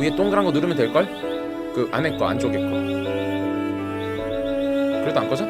위에 동그란 거 누르면 될걸? 그 안에 거 안쪽에 거. 그래도 안 꺼져?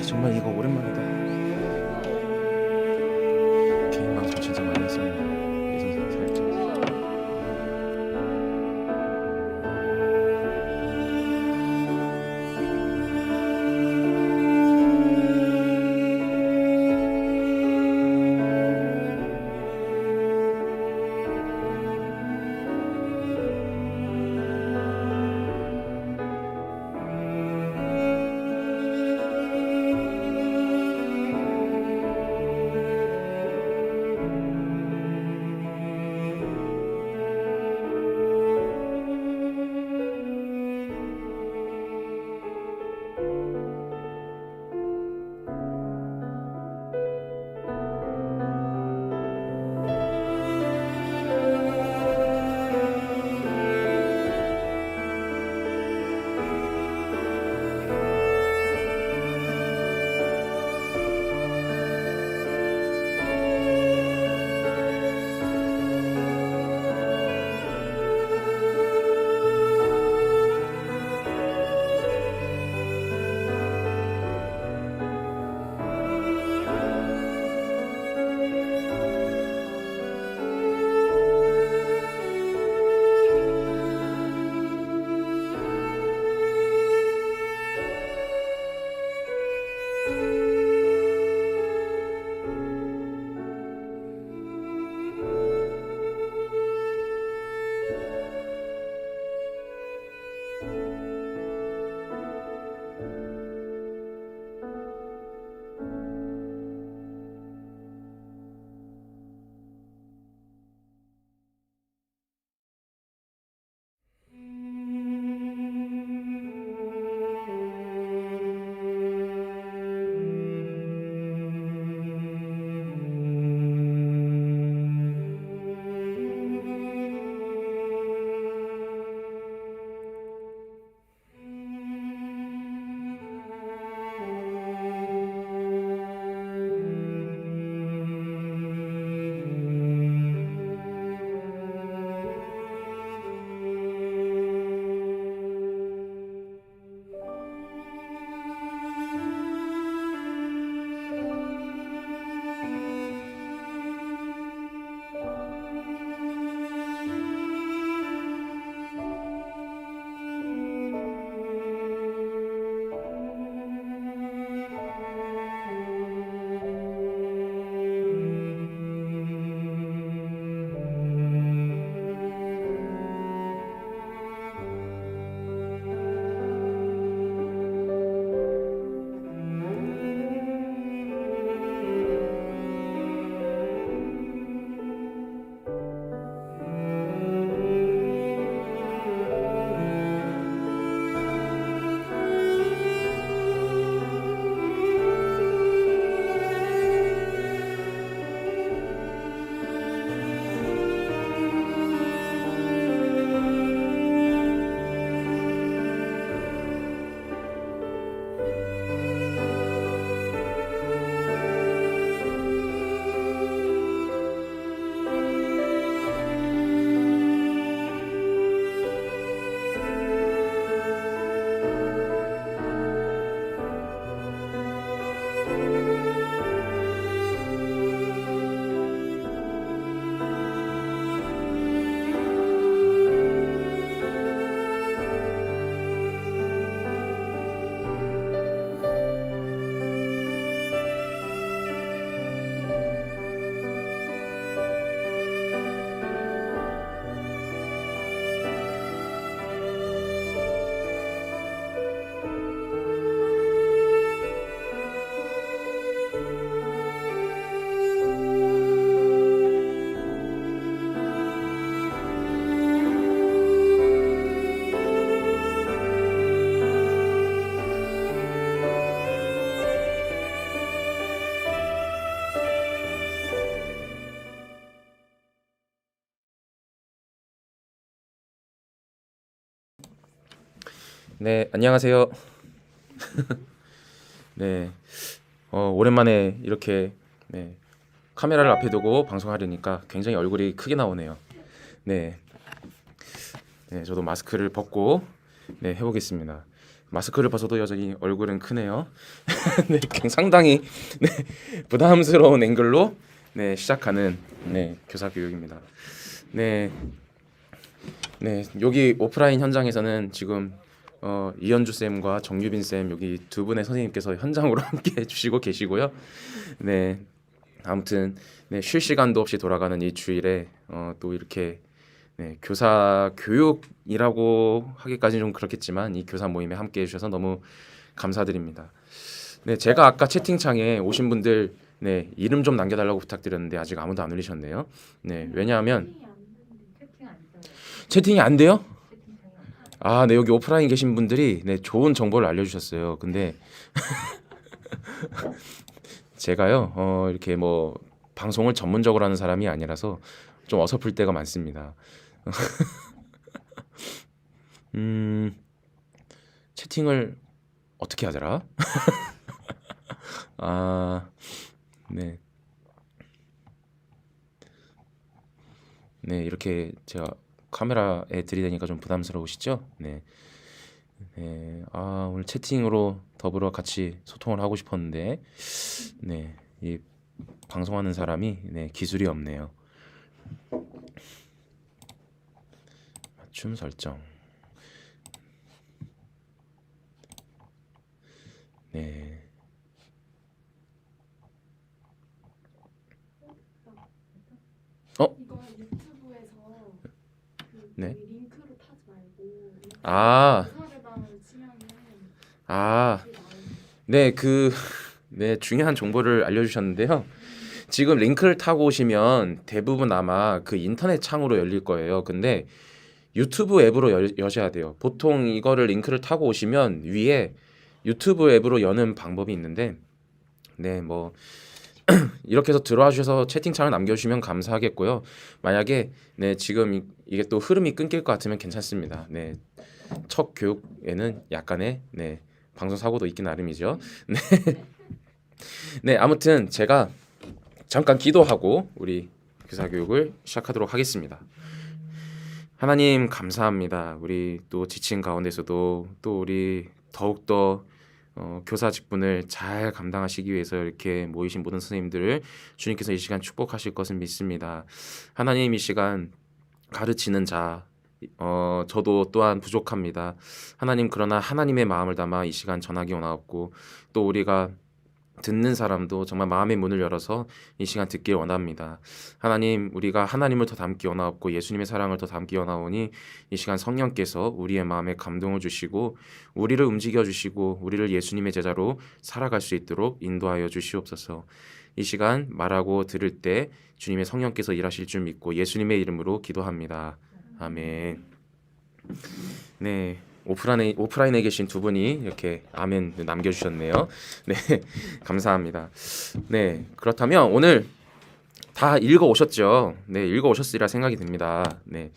정말 이거 오랜만이다. 개인 방송 진짜 많이 했었네. 예전 살짝. 네, 안녕하세요. 네, 오랜만에 이렇게 네, 카메라를 앞에 두고 방송하려니까 굉장히 얼굴이 크게 나오네요. 네, 네, 저도 마스크를 벗고 네, 해보겠습니다. 마스크를 벗어도 여전히 얼굴은 크네요. 네, 상당히 네, 부담스러운 앵글로 네, 시작하는 네, 교사 교육입니다. 네, 네, 여기 오프라인 현장에서는 지금 이현주 쌤과 정유빈 쌤 여기 두 분의 선생님께서 현장으로 함께 해주시고 계시고요. 네, 아무튼 네, 쉴 시간도 없이 돌아가는 이 주일에 또 이렇게 네, 교사 교육이라고 하기까지는 좀 그렇겠지만 이 교사 모임에 함께 해주셔서 너무 감사드립니다. 네, 제가 아까 채팅창에 오신 분들 네, 이름 좀 남겨달라고 부탁드렸는데 아직 아무도 안 올리셨네요. 네, 왜냐하면 채팅이 안 돼요? 아, 네, 여기 오프라인 계신 분들이 네, 좋은 정보를 알려주셨어요. 근데 제가요, 이렇게 뭐 방송을 전문적으로 하는 사람이 아니라서 좀 어설플 때가 많습니다. 음, 채팅을 어떻게 하더라? 아, 네, 네, 이렇게 제가 카메라에 들이대니까 좀 부담스러우시죠? 네, 네, 아, 오늘 채팅으로 더불어 같이 소통을 하고 싶었는데, 네, 이 방송하는 사람이 네, 기술이 없네요. 맞춤 설정. 네. 어? 이거 유튜브에서 그 네. 우리 링크로 타지 말고 아, 의사배당을 치면은 아, 그게 나오는 네, 네, 중요한 정보를 알려주셨는데요. 지금 링크를 타고 오시면 대부분 아마 그 인터넷 창으로 열릴 거예요. 근데 유튜브 앱으로 여셔야 돼요. 보통 이거를 링크를 타고 오시면 위에 유튜브 앱으로 여는 방법이 있는데, 네, 뭐 이렇게 해서 들어와 주셔서 채팅창을 남겨주시면 감사하겠고요. 만약에 네, 지금 이게 또 흐름이 끊길 것 같으면 괜찮습니다. 네, 첫 교육에는 약간의 네, 방송 사고도 있긴 나름이죠. 네, 네, 아무튼 제가 잠깐 기도하고 우리 교사 교육을 시작하도록 하겠습니다. 하나님 감사합니다. 우리 또 지친 가운데서도 또 우리 더욱더 교사 직분을 잘 감당하시기 위해서 이렇게 모이신 모든 선생님들을 주님께서 이 시간 축복하실 것을 믿습니다. 하나님 이 시간 가르치는 자 저도 또한 부족합니다. 하나님 그러나 하나님의 마음을 담아 이 시간 전하기 원하옵고 또 우리가 듣는 사람도 정말 마음의 문을 열어서 이 시간 듣길 원합니다. 하나님 우리가 하나님을 더 닮기 원하옵고 예수님의 사랑을 더 닮기 원하오니 이 시간 성령께서 우리의 마음에 감동을 주시고 우리를 움직여 주시고 우리를 예수님의 제자로 살아갈 수 있도록 인도하여 주시옵소서. 이 시간 말하고 들을 때 주님의 성령께서 일하실 줄 믿고 예수님의 이름으로 기도합니다. 아멘. 네. 오프라인에 계신 두 분이 이렇게 아멘 남겨주셨네요. 네, 감사합니다. 네, 그렇다면 오늘 다 읽어 오셨죠? 네, 읽어 오셨으리라 생각이 듭니다. 네,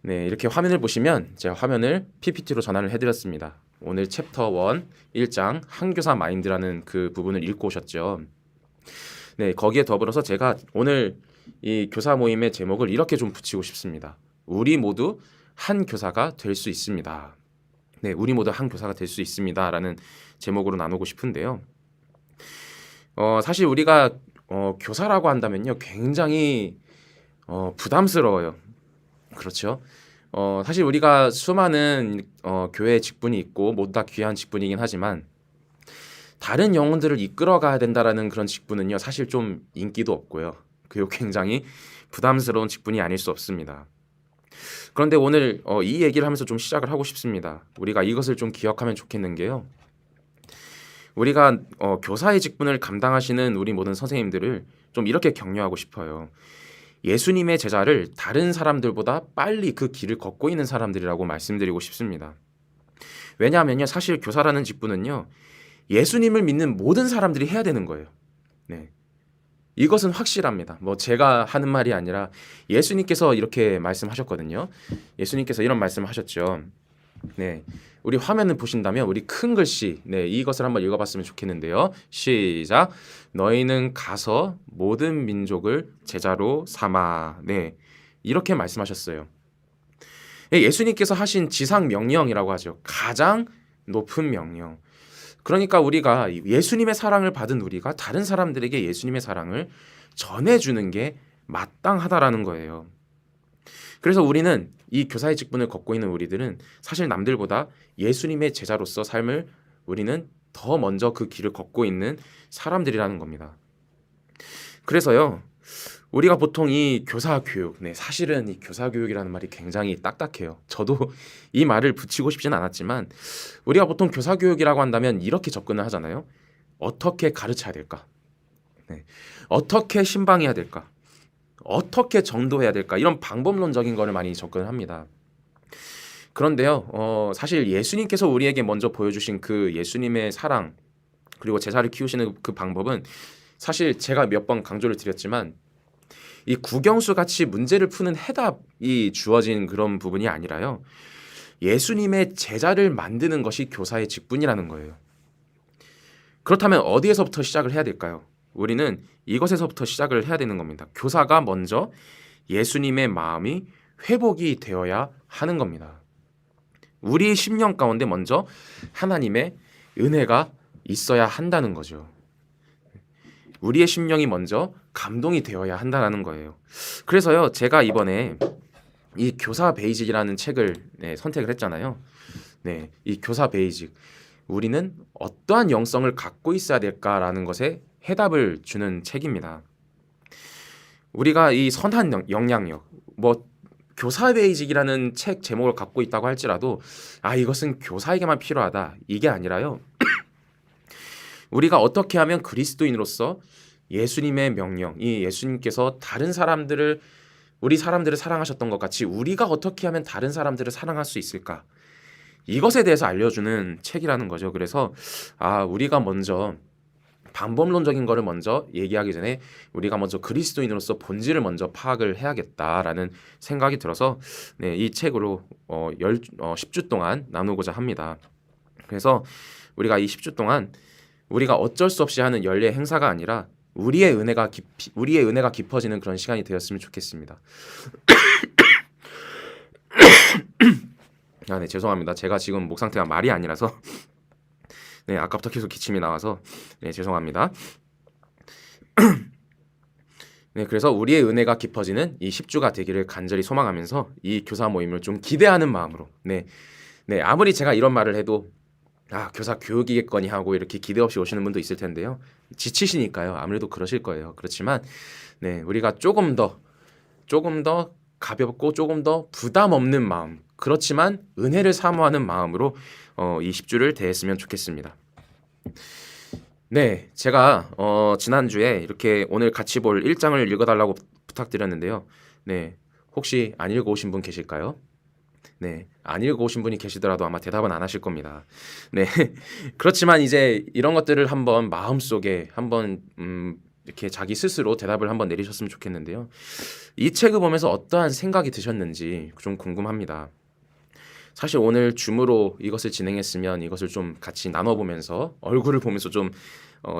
네, 이렇게 화면을 보시면 제가 화면을 PPT로 전환을 해드렸습니다. 오늘 챕터 1 1장 한교사 마인드라는 그 부분을 읽고 오셨죠? 네, 거기에 더불어서 제가 오늘 이 교사 모임의 제목을 이렇게 좀 붙이고 싶습니다. 우리 모두 한 교사가 될 수 있습니다. 네, 우리 모두 한 교사가 될 수 있습니다라는 제목으로 나누고 싶은데요. 사실 우리가 교사라고 한다면요, 굉장히 부담스러워요. 그렇죠? 사실 우리가 수많은 교회 직분이 있고 모두 다 귀한 직분이긴 하지만 다른 영혼들을 이끌어가야 된다라는 그런 직분은요, 사실 좀 인기도 없고요. 그리고 굉장히 부담스러운 직분이 아닐 수 없습니다. 그런데 오늘 이 얘기를 하면서 좀 시작을 하고 싶습니다. 우리가 이것을 좀 기억하면 좋겠는 게요. 우리가 교사의 직분을 감당하시는 우리 모든 선생님들을 좀 이렇게 격려하고 싶어요. 예수님의 제자를 다른 사람들보다 빨리 그 길을 걷고 있는 사람들이라고 말씀드리고 싶습니다. 왜냐하면요, 사실 교사라는 직분은요, 예수님을 믿는 모든 사람들이 해야 되는 거예요. 네. 이것은 확실합니다. 뭐 제가 하는 말이 아니라 예수님께서 이렇게 말씀하셨거든요. 예수님께서 이런 말씀을 하셨죠. 네, 우리 화면을 보신다면 우리 큰 글씨, 네, 이것을 한번 읽어봤으면 좋겠는데요. 시작. 너희는 가서 모든 민족을 제자로 삼아. 네, 이렇게 말씀하셨어요. 예, 예수님께서 하신 지상 명령이라고 하죠. 가장 높은 명령. 그러니까 우리가 예수님의 사랑을 받은 우리가 다른 사람들에게 예수님의 사랑을 전해주는 게 마땅하다라는 거예요. 그래서 우리는 이 교사의 직분을 걷고 있는 우리들은 사실 남들보다 예수님의 제자로서 삶을 우리는 더 먼저 그 길을 걷고 있는 사람들이라는 겁니다. 그래서요, 우리가 보통 이 교사 교육, 네, 사실은 이 교사 교육이라는 말이 굉장히 딱딱해요. 저도 이 말을 붙이고 싶지는 않았지만 우리가 보통 교사 교육이라고 한다면 이렇게 접근을 하잖아요. 어떻게 가르쳐야 될까? 네, 어떻게 신방해야 될까? 어떻게 전도해야 될까? 이런 방법론적인 거를 많이 접근을 합니다. 그런데요, 사실 예수님께서 우리에게 먼저 보여주신 그 예수님의 사랑 그리고 제자를 키우시는 그 방법은 사실 제가 몇 번 강조를 드렸지만 이 국영수 같이 문제를 푸는 해답이 주어진 그런 부분이 아니라요. 예수님의 제자를 만드는 것이 교사의 직분이라는 거예요. 그렇다면 어디에서부터 시작을 해야 될까요? 우리는 이것에서부터 시작을 해야 되는 겁니다. 교사가 먼저 예수님의 마음이 회복이 되어야 하는 겁니다. 우리 심령 가운데 먼저 하나님의 은혜가 있어야 한다는 거죠. 우리의 심령이 먼저 감동이 되어야 한다는 거예요. 그래서요, 제가 이번에 이 교사 베이직이라는 책을 선택을 했잖아요. 네, 이 교사 베이직. 우리는 어떠한 영성을 갖고 있어야 될까라는 것에 해답을 주는 책입니다. 우리가 이 선한 영향력, 뭐 교사 베이직이라는 책 제목을 갖고 있다고 할지라도 이것은 교사에게만 필요하다. 이게 아니라요. 우리가 어떻게 하면 그리스도인으로서 예수님의 명령, 이 예수님께서 다른 사람들을 우리 사람들을 사랑하셨던 것 같이 우리가 어떻게 하면 다른 사람들을 사랑할 수 있을까? 이것에 대해서 알려주는 책이라는 거죠. 그래서 우리가 먼저 방법론적인 거를 먼저 얘기하기 전에 우리가 먼저 그리스도인으로서 본질을 먼저 파악을 해야겠다라는 생각이 들어서 이 책으로 10주 동안 나누고자 합니다. 그래서 우리가 이 10주 동안 우리가 어쩔 수 없이 하는 연례 행사가 아니라 우리의 은혜가 깊어지는 그런 시간이 되었으면 좋겠습니다. 네, 죄송합니다. 제가 지금 목 상태가 말이 아니라서 네, 아까부터 계속 기침이 나와서 네, 죄송합니다. 네, 그래서 우리의 은혜가 깊어지는 이 10주가 되기를 간절히 소망하면서 이 교사 모임을 좀 기대하는 마음으로 네, 아무리 제가 이런 말을 해도 교사 교육이겠거니 하고 이렇게 기대 없이 오시는 분도 있을 텐데요. 지치시니까요. 아무래도 그러실 거예요. 그렇지만 네, 우리가 조금 더 가볍고 조금 더 부담 없는 마음, 그렇지만 은혜를 사모하는 마음으로 이 10주를 대했으면 좋겠습니다. 네, 제가 지난주에 이렇게 오늘 같이 볼 1장을 읽어달라고 부탁드렸는데요. 네, 혹시 안 읽어오신 분 계실까요? 네, 안 읽어오신 분이 계시더라도 아마 대답은 안 하실 겁니다. 네, 그렇지만 이제 이런 것들을 한번 마음속에 한번 이렇게 자기 스스로 대답을 한번 내리셨으면 좋겠는데요. 이 책을 보면서 어떠한 생각이 드셨는지 좀 궁금합니다. 사실 오늘 줌으로 이것을 진행했으면 이것을 좀 같이 나눠보면서 얼굴을 보면서 좀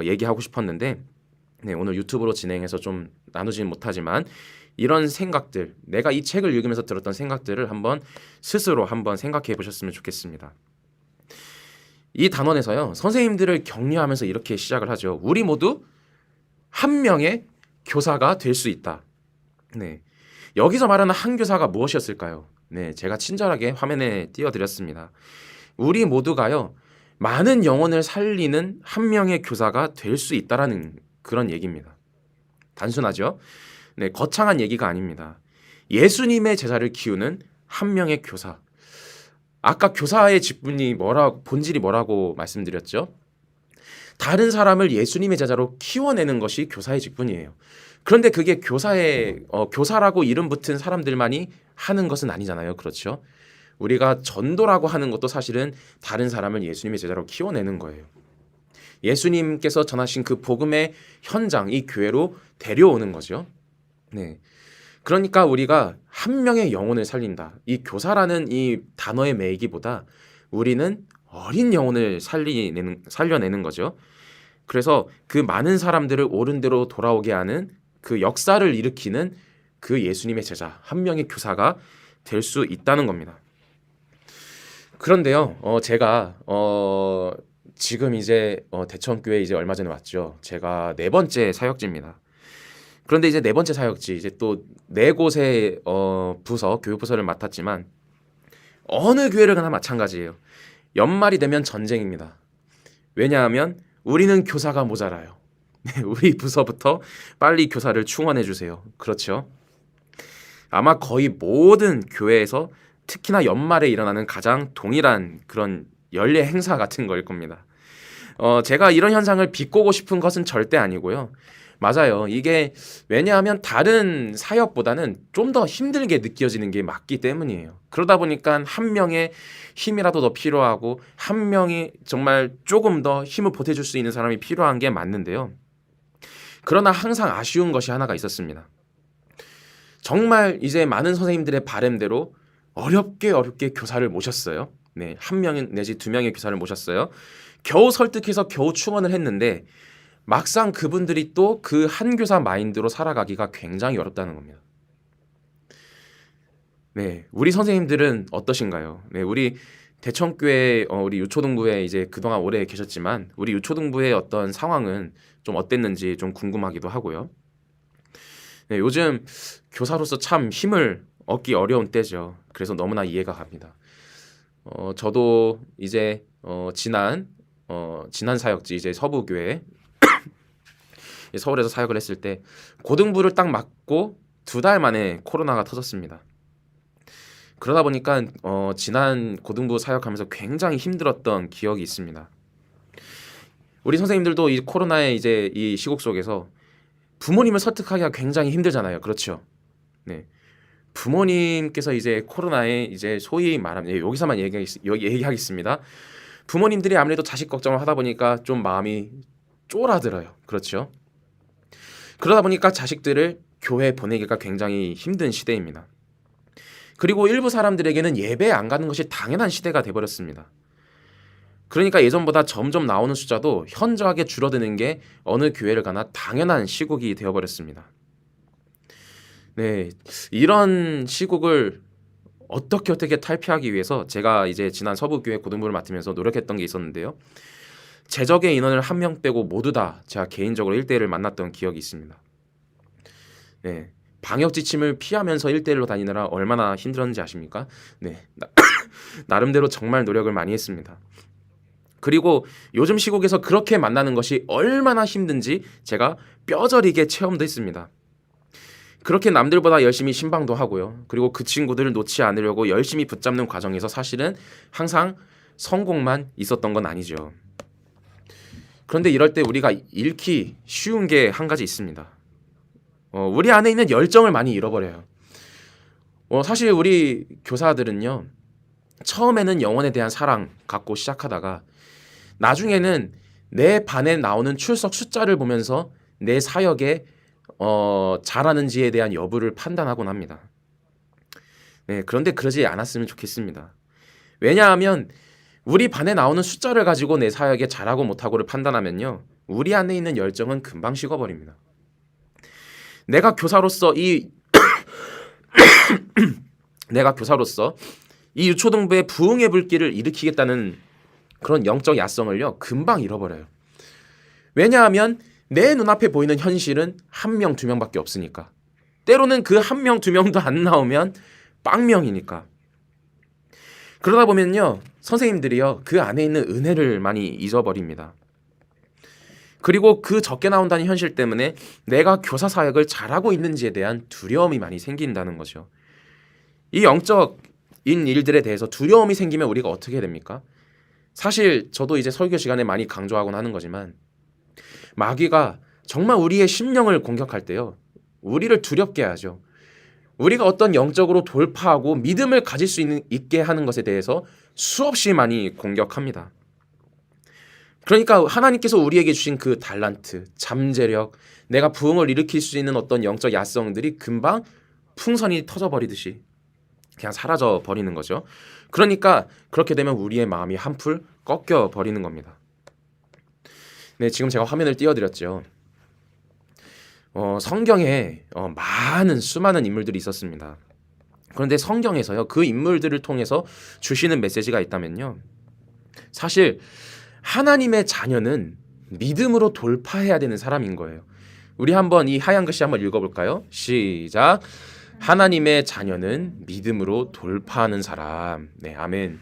얘기하고 싶었는데 오늘 유튜브로 진행해서 좀 나누지는 못하지만 이런 생각들, 내가 이 책을 읽으면서 들었던 생각들을 스스로 한번 생각해 보셨으면 좋겠습니다. 이 단원에서요, 선생님들을 격려하면서 이렇게 시작을 하죠. 우리 모두 한 명의 교사가 될 수 있다. 네, 여기서 말하는 한 교사가 무엇이었을까요? 네, 제가 친절하게 화면에 띄워드렸습니다. 우리 모두가요, 많은 영혼을 살리는 한 명의 교사가 될 수 있다라는 그런 얘기입니다. 단순하죠? 네, 거창한 얘기가 아닙니다. 예수님의 제자를 키우는 한 명의 교사. 아까 교사의 직분이 본질이 뭐라고 말씀드렸죠? 다른 사람을 예수님의 제자로 키워내는 것이 교사의 직분이에요. 그런데 그게 교사라고 이름 붙은 사람들만이 하는 것은 아니잖아요. 그렇죠? 우리가 전도라고 하는 것도 사실은 다른 사람을 예수님의 제자로 키워내는 거예요. 예수님께서 전하신 그 복음의 현장, 이 교회로 데려오는 거죠. 네. 그러니까 우리가 한 명의 영혼을 살린다. 이 교사라는 이 단어의 매기보다 우리는 어린 영혼을 살려내는 거죠. 그래서 그 많은 사람들을 옳은 대로 돌아오게 하는 그 역사를 일으키는 그 예수님의 제자, 한 명의 교사가 될 수 있다는 겁니다. 그런데요, 제가 지금 이제 대천교회 이제 얼마 전에 왔죠. 제가 네 번째 사역지입니다. 그런데 이제 네 번째 사역지, 이제 또 네 곳의 부서, 교육 부서를 맡았지만 어느 교회를 가나 마찬가지예요. 연말이 되면 전쟁입니다. 왜냐하면 우리는 교사가 모자라요. 우리 부서부터 빨리 교사를 충원해 주세요. 그렇죠? 아마 거의 모든 교회에서 특히나 연말에 일어나는 가장 동일한 그런 연례 행사 같은 거일 겁니다. 제가 이런 현상을 비꼬고 싶은 것은 절대 아니고요. 맞아요. 이게 왜냐하면 다른 사역보다는 좀 더 힘들게 느껴지는 게 맞기 때문이에요. 그러다 보니까 한 명의 힘이라도 더 필요하고 한 명이 정말 조금 더 힘을 보태줄 수 있는 사람이 필요한 게 맞는데요. 그러나 항상 아쉬운 것이 하나가 있었습니다. 정말 이제 많은 선생님들의 바램대로 어렵게 교사를 모셨어요. 네, 한 명 내지 두 명의 교사를 모셨어요. 겨우 설득해서 겨우 충원을 했는데 막상 그분들이 또 그 한 교사 마인드로 살아가기가 굉장히 어렵다는 겁니다. 네, 우리 선생님들은 어떠신가요? 네, 우리 대천교회 우리 유초등부에 이제 그동안 오래 계셨지만 우리 유초등부의 어떤 상황은 좀 어땠는지 좀 궁금하기도 하고요. 네, 요즘 교사로서 참 힘을 얻기 어려운 때죠. 그래서 너무나 이해가 갑니다. 저도 이제 지난 사역지 이제 서부교회 서울에서 사역을 했을 때 고등부를 딱 맡고 2달 만에 코로나가 터졌습니다. 그러다 보니까 지난 고등부 사역하면서 굉장히 힘들었던 기억이 있습니다. 우리 선생님들도 이 코로나의 이제 이 시국 속에서 부모님을 설득하기가 굉장히 힘들잖아요. 그렇죠? 네. 부모님께서 이제 코로나에 이제 소위 말하면 여기서만 얘기하겠습니다. 부모님들이 아무래도 자식 걱정을 하다 보니까 좀 마음이 쫄아들어요. 그렇죠? 그러다 보니까 자식들을 교회 보내기가 굉장히 힘든 시대입니다. 그리고 일부 사람들에게는 예배 안 가는 것이 당연한 시대가 돼버렸습니다. 그러니까 예전보다 점점 나오는 숫자도 현저하게 줄어드는 게 어느 교회를 가나 당연한 시국이 되어버렸습니다. 네, 이런 시국을 어떻게 탈피하기 위해서 제가 이제 지난 서부교회 고등부를 맡으면서 노력했던 게 있었는데요. 제적의 인원을 한 명 빼고 모두 다 제가 개인적으로 1대1을 만났던 기억이 있습니다. 네, 방역 지침을 피하면서 1대1로 다니느라 얼마나 힘들었는지 아십니까? 네, 나름대로 정말 노력을 많이 했습니다. 그리고 요즘 시국에서 그렇게 만나는 것이 얼마나 힘든지 제가 뼈저리게 체험도 했습니다. 그렇게 남들보다 열심히 신방도 하고요. 그리고 그 친구들을 놓지 않으려고 열심히 붙잡는 과정에서 사실은 항상 성공만 있었던 건 아니죠. 그런데 이럴 때 우리가 잃기 쉬운 게 한 가지 있습니다. 우리 안에 있는 열정을 많이 잃어버려요. 사실 우리 교사들은요, 처음에는 영혼에 대한 사랑 갖고 시작하다가 나중에는 내 반에 나오는 출석 숫자를 보면서 내 사역에 잘하는지에 대한 여부를 판단하곤 합니다. 네, 그런데 그러지 않았으면 좋겠습니다. 왜냐하면 우리 반에 나오는 숫자를 가지고 내 사역에 잘하고 못하고를 판단하면요, 우리 안에 있는 열정은 금방 식어버립니다. 내가 교사로서 이 유초등부의 부흥의 불길을 일으키겠다는 그런 영적 야성을요, 금방 잃어버려요. 왜냐하면 내 눈앞에 보이는 현실은 1명, 2명밖에 없으니까. 때로는 그 1명, 2명도 안 나오면 빵명이니까. 그러다 보면요, 선생님들이요, 그 안에 있는 은혜를 많이 잊어버립니다. 그리고 그 적게 나온다는 현실 때문에 내가 교사 사역을 잘하고 있는지에 대한 두려움이 많이 생긴다는 거죠. 이 영적인 일들에 대해서 두려움이 생기면 우리가 어떻게 해야 됩니까? 사실 저도 이제 설교 시간에 많이 강조하곤 하는 거지만 마귀가 정말 우리의 심령을 공격할 때요, 우리를 두렵게 하죠. 우리가 어떤 영적으로 돌파하고 믿음을 가질 수 있게 하는 것에 대해서 수없이 많이 공격합니다. 그러니까 하나님께서 우리에게 주신 그 달란트, 잠재력, 내가 부흥을 일으킬 수 있는 어떤 영적 야성들이 금방 풍선이 터져버리듯이 그냥 사라져 버리는 거죠. 그러니까 그렇게 되면 우리의 마음이 한풀 꺾여 버리는 겁니다. 네, 지금 제가 화면을 띄워드렸죠. 성경에 많은 수많은 인물들이 있었습니다. 그런데 성경에서요, 그 인물들을 통해서 주시는 메시지가 있다면요, 사실 하나님의 자녀는 믿음으로 돌파해야 되는 사람인 거예요. 우리 한번 이 하얀 글씨 한번 읽어볼까요? 시작. 하나님의 자녀는 믿음으로 돌파하는 사람. 네, 아멘.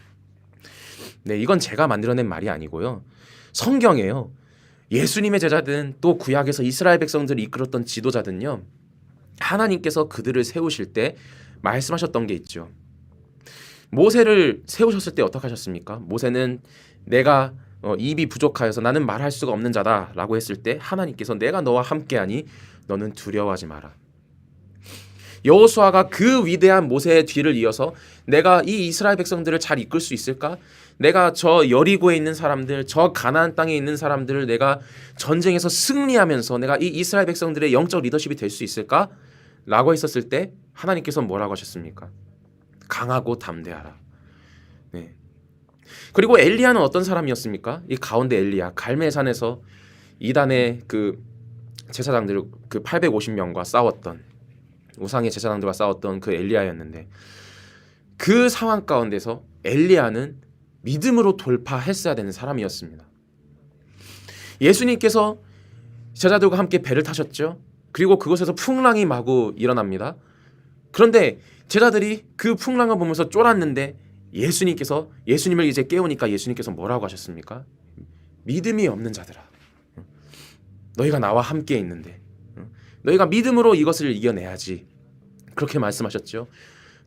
네, 이건 제가 만들어낸 말이 아니고요, 성경에요, 예수님의 제자든 또 구약에서 이스라엘 백성들을 이끌었던 지도자든요, 하나님께서 그들을 세우실 때 말씀하셨던 게 있죠. 모세를 세우셨을 때 어떻게 하셨습니까? 모세는 내가 입이 부족하여서 나는 말할 수가 없는 자다 라고 했을 때 하나님께서 내가 너와 함께하니 너는 두려워하지 마라. 여호수아가 그 위대한 모세의 뒤를 이어서 내가 이 이스라엘 백성들을 잘 이끌 수 있을까? 내가 저 여리고에 있는 사람들, 저 가나안 땅에 있는 사람들을 내가 전쟁에서 승리하면서 내가 이 이스라엘 백성들의 영적 리더십이 될 수 있을까? 라고 했었을 때 하나님께서 뭐라고 하셨습니까? 강하고 담대하라. 네. 그리고 엘리야는 어떤 사람이었습니까? 이 가운데 엘리야, 갈멜산에서 이단의 그 제사장들 그 850명과 싸웠던, 우상의 제사장들과 싸웠던 그 엘리야였는데, 그 상황 가운데서 엘리야는 믿음으로 돌파했어야 되는 사람이었습니다. 예수님께서 제자들과 함께 배를 타셨죠. 그리고 그곳에서 풍랑이 마구 일어납니다. 그런데 제자들이 그 풍랑을 보면서 쫄았는데 예수님을 이제 깨우니까 예수님께서 뭐라고 하셨습니까? 믿음이 없는 자들아, 너희가 나와 함께 있는데 너희가 믿음으로 이것을 이겨내야지, 그렇게 말씀하셨죠.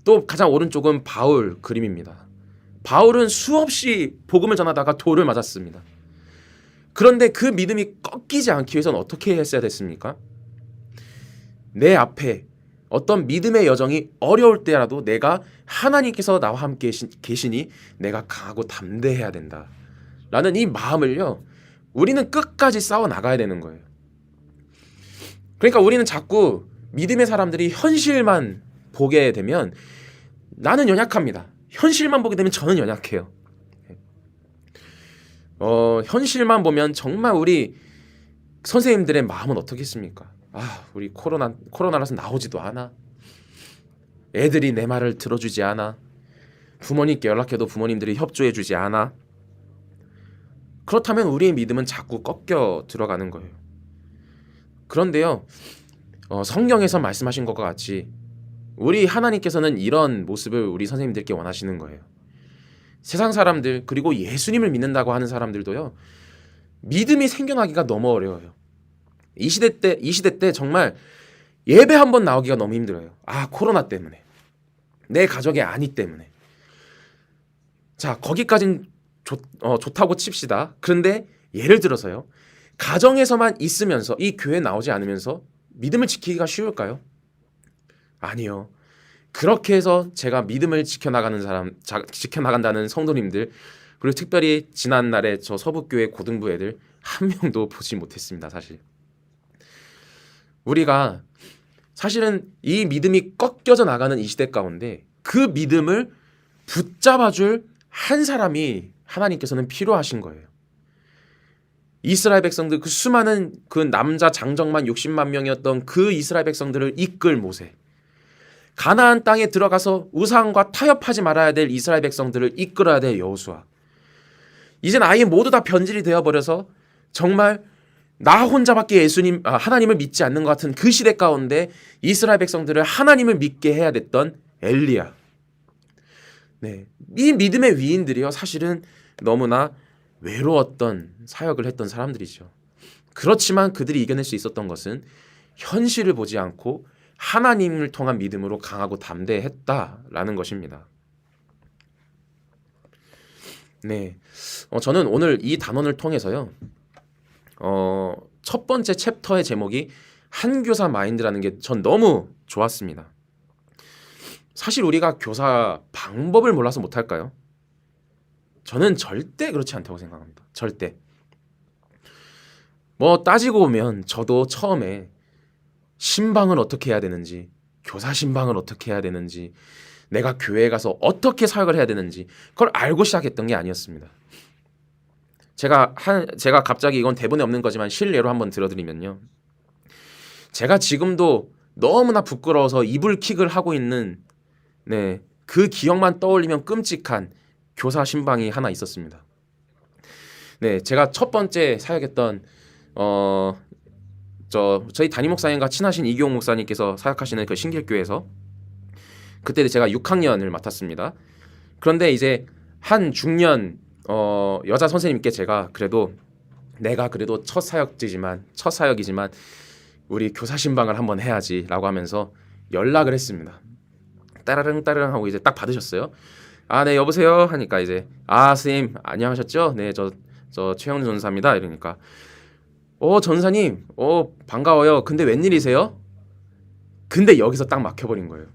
또 가장 오른쪽은 바울 그림입니다. 바울은 수없이 복음을 전하다가 돌을 맞았습니다. 그런데 그 믿음이 꺾이지 않기 위해서는 어떻게 했어야 됐습니까? 내 앞에 어떤 믿음의 여정이 어려울 때라도 내가 하나님께서 나와 함께 계시니 내가 강하고 담대해야 된다 라는 이 마음을요, 우리는 끝까지 싸워 나가야 되는 거예요. 그러니까 우리는 자꾸 믿음의 사람들이 현실만 보게 되면 나는 연약합니다. 현실만 보게 되면 저는 연약해요. 현실만 보면 정말 우리 선생님들의 마음은 어떻겠습니까? 우리 코로나라서 나오지도 않아. 애들이 내 말을 들어주지 않아. 부모님께 연락해도 부모님들이 협조해주지 않아. 그렇다면 우리의 믿음은 자꾸 꺾여 들어가는 거예요. 그런데요, 성경에서 말씀하신 것과 같이 우리 하나님께서는 이런 모습을 우리 선생님들께 원하시는 거예요. 세상 사람들, 그리고 예수님을 믿는다고 하는 사람들도요, 믿음이 생겨나기가 너무 어려워요. 이 시대 때 정말 예배 한번 나오기가 너무 힘들어요. 코로나 때문에, 내 가족의 안위 때문에. 자, 거기까진 좋다고 칩시다. 그런데 예를 들어서요, 가정에서만 있으면서 이 교회 나오지 않으면서 믿음을 지키기가 쉬울까요? 아니요. 그렇게 해서 제가 믿음을 지켜나간다는 성도님들, 그리고 특별히 지난날에 저 서북교회 고등부 애들 한 명도 보지 못했습니다. 사실 우리가 사실은 이 믿음이 꺾여져 나가는 이 시대 가운데 그 믿음을 붙잡아줄 한 사람이 하나님께서는 필요하신 거예요. 이스라엘 백성들, 그 수많은 그 남자 장정만 60만 명이었던 그 이스라엘 백성들을 이끌 모세, 가나안 땅에 들어가서 우상과 타협하지 말아야 될 이스라엘 백성들을 이끌어야 될 여호수아, 이젠 아예 모두 다 변질이 되어버려서 정말 나 혼자밖에 하나님을 믿지 않는 것 같은 그 시대 가운데 이스라엘 백성들을 하나님을 믿게 해야 됐던 엘리야. 네, 이 믿음의 위인들이요, 사실은 너무나 외로웠던 사역을 했던 사람들이죠. 그렇지만 그들이 이겨낼 수 있었던 것은 현실을 보지 않고 하나님을 통한 믿음으로 강하고 담대했다라는 것입니다. 네, 저는 오늘 이 단원을 통해서요, 첫 번째 챕터의 제목이 한교사 마인드라는 게 전 너무 좋았습니다. 사실 우리가 교사 방법을 몰라서 못할까요? 저는 절대 그렇지 않다고 생각합니다. 절대. 따지고 보면 저도 처음에 신방을 어떻게 해야 되는지, 교사 신방을 어떻게 해야 되는지, 내가 교회에 가서 어떻게 사역을 해야 되는지 그걸 알고 시작했던 게 아니었습니다. 제가 갑자기 이건 대본에 없는 거지만 실례로 한번 들어드리면요. 제가 지금도 너무나 부끄러워서 이불킥을 하고 있는 그 기억만 떠올리면 끔찍한 교사 신방이 하나 있었습니다. 제가 첫 번째 사역했던 저희 담임 목사님과 친하신 이기용 목사님께서 사역하시는 그 신길교회에서 그때 제가 6학년을 맡았습니다. 그런데 이제 한 중년 여자 선생님께 제가 내가 그래도 첫 사역이지만 우리 교사 신방을 한번 해야지라고 하면서 연락을 했습니다. 따라릉 하고 이제 딱 받으셨어요. 아, 네, 여보세요 하니까 이제 선생님 안녕하셨죠? 네, 저 최영준 전사입니다. 이러니까 전사님 반가워요. 근데 웬일이세요? 근데 여기서 딱 막혀버린 거예요.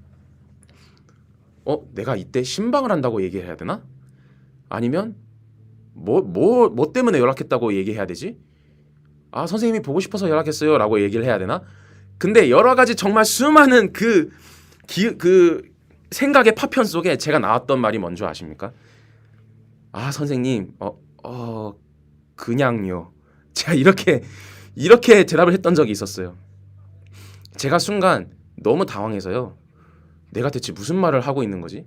내가 이때 신방을 한다고 얘기해야 되나? 아니면 뭐 때문에 연락했다고 얘기해야 되지? 선생님이 보고 싶어서 연락했어요 라고 얘기를 해야 되나? 근데 여러 가지 정말 수많은 그 생각의 파편 속에 제가 나왔던 말이 뭔지 아십니까? 선생님 그냥요. 제가 이렇게 대답을 했던 적이 있었어요. 제가 순간 너무 당황해서요. 내가 대체 무슨 말을 하고 있는 거지?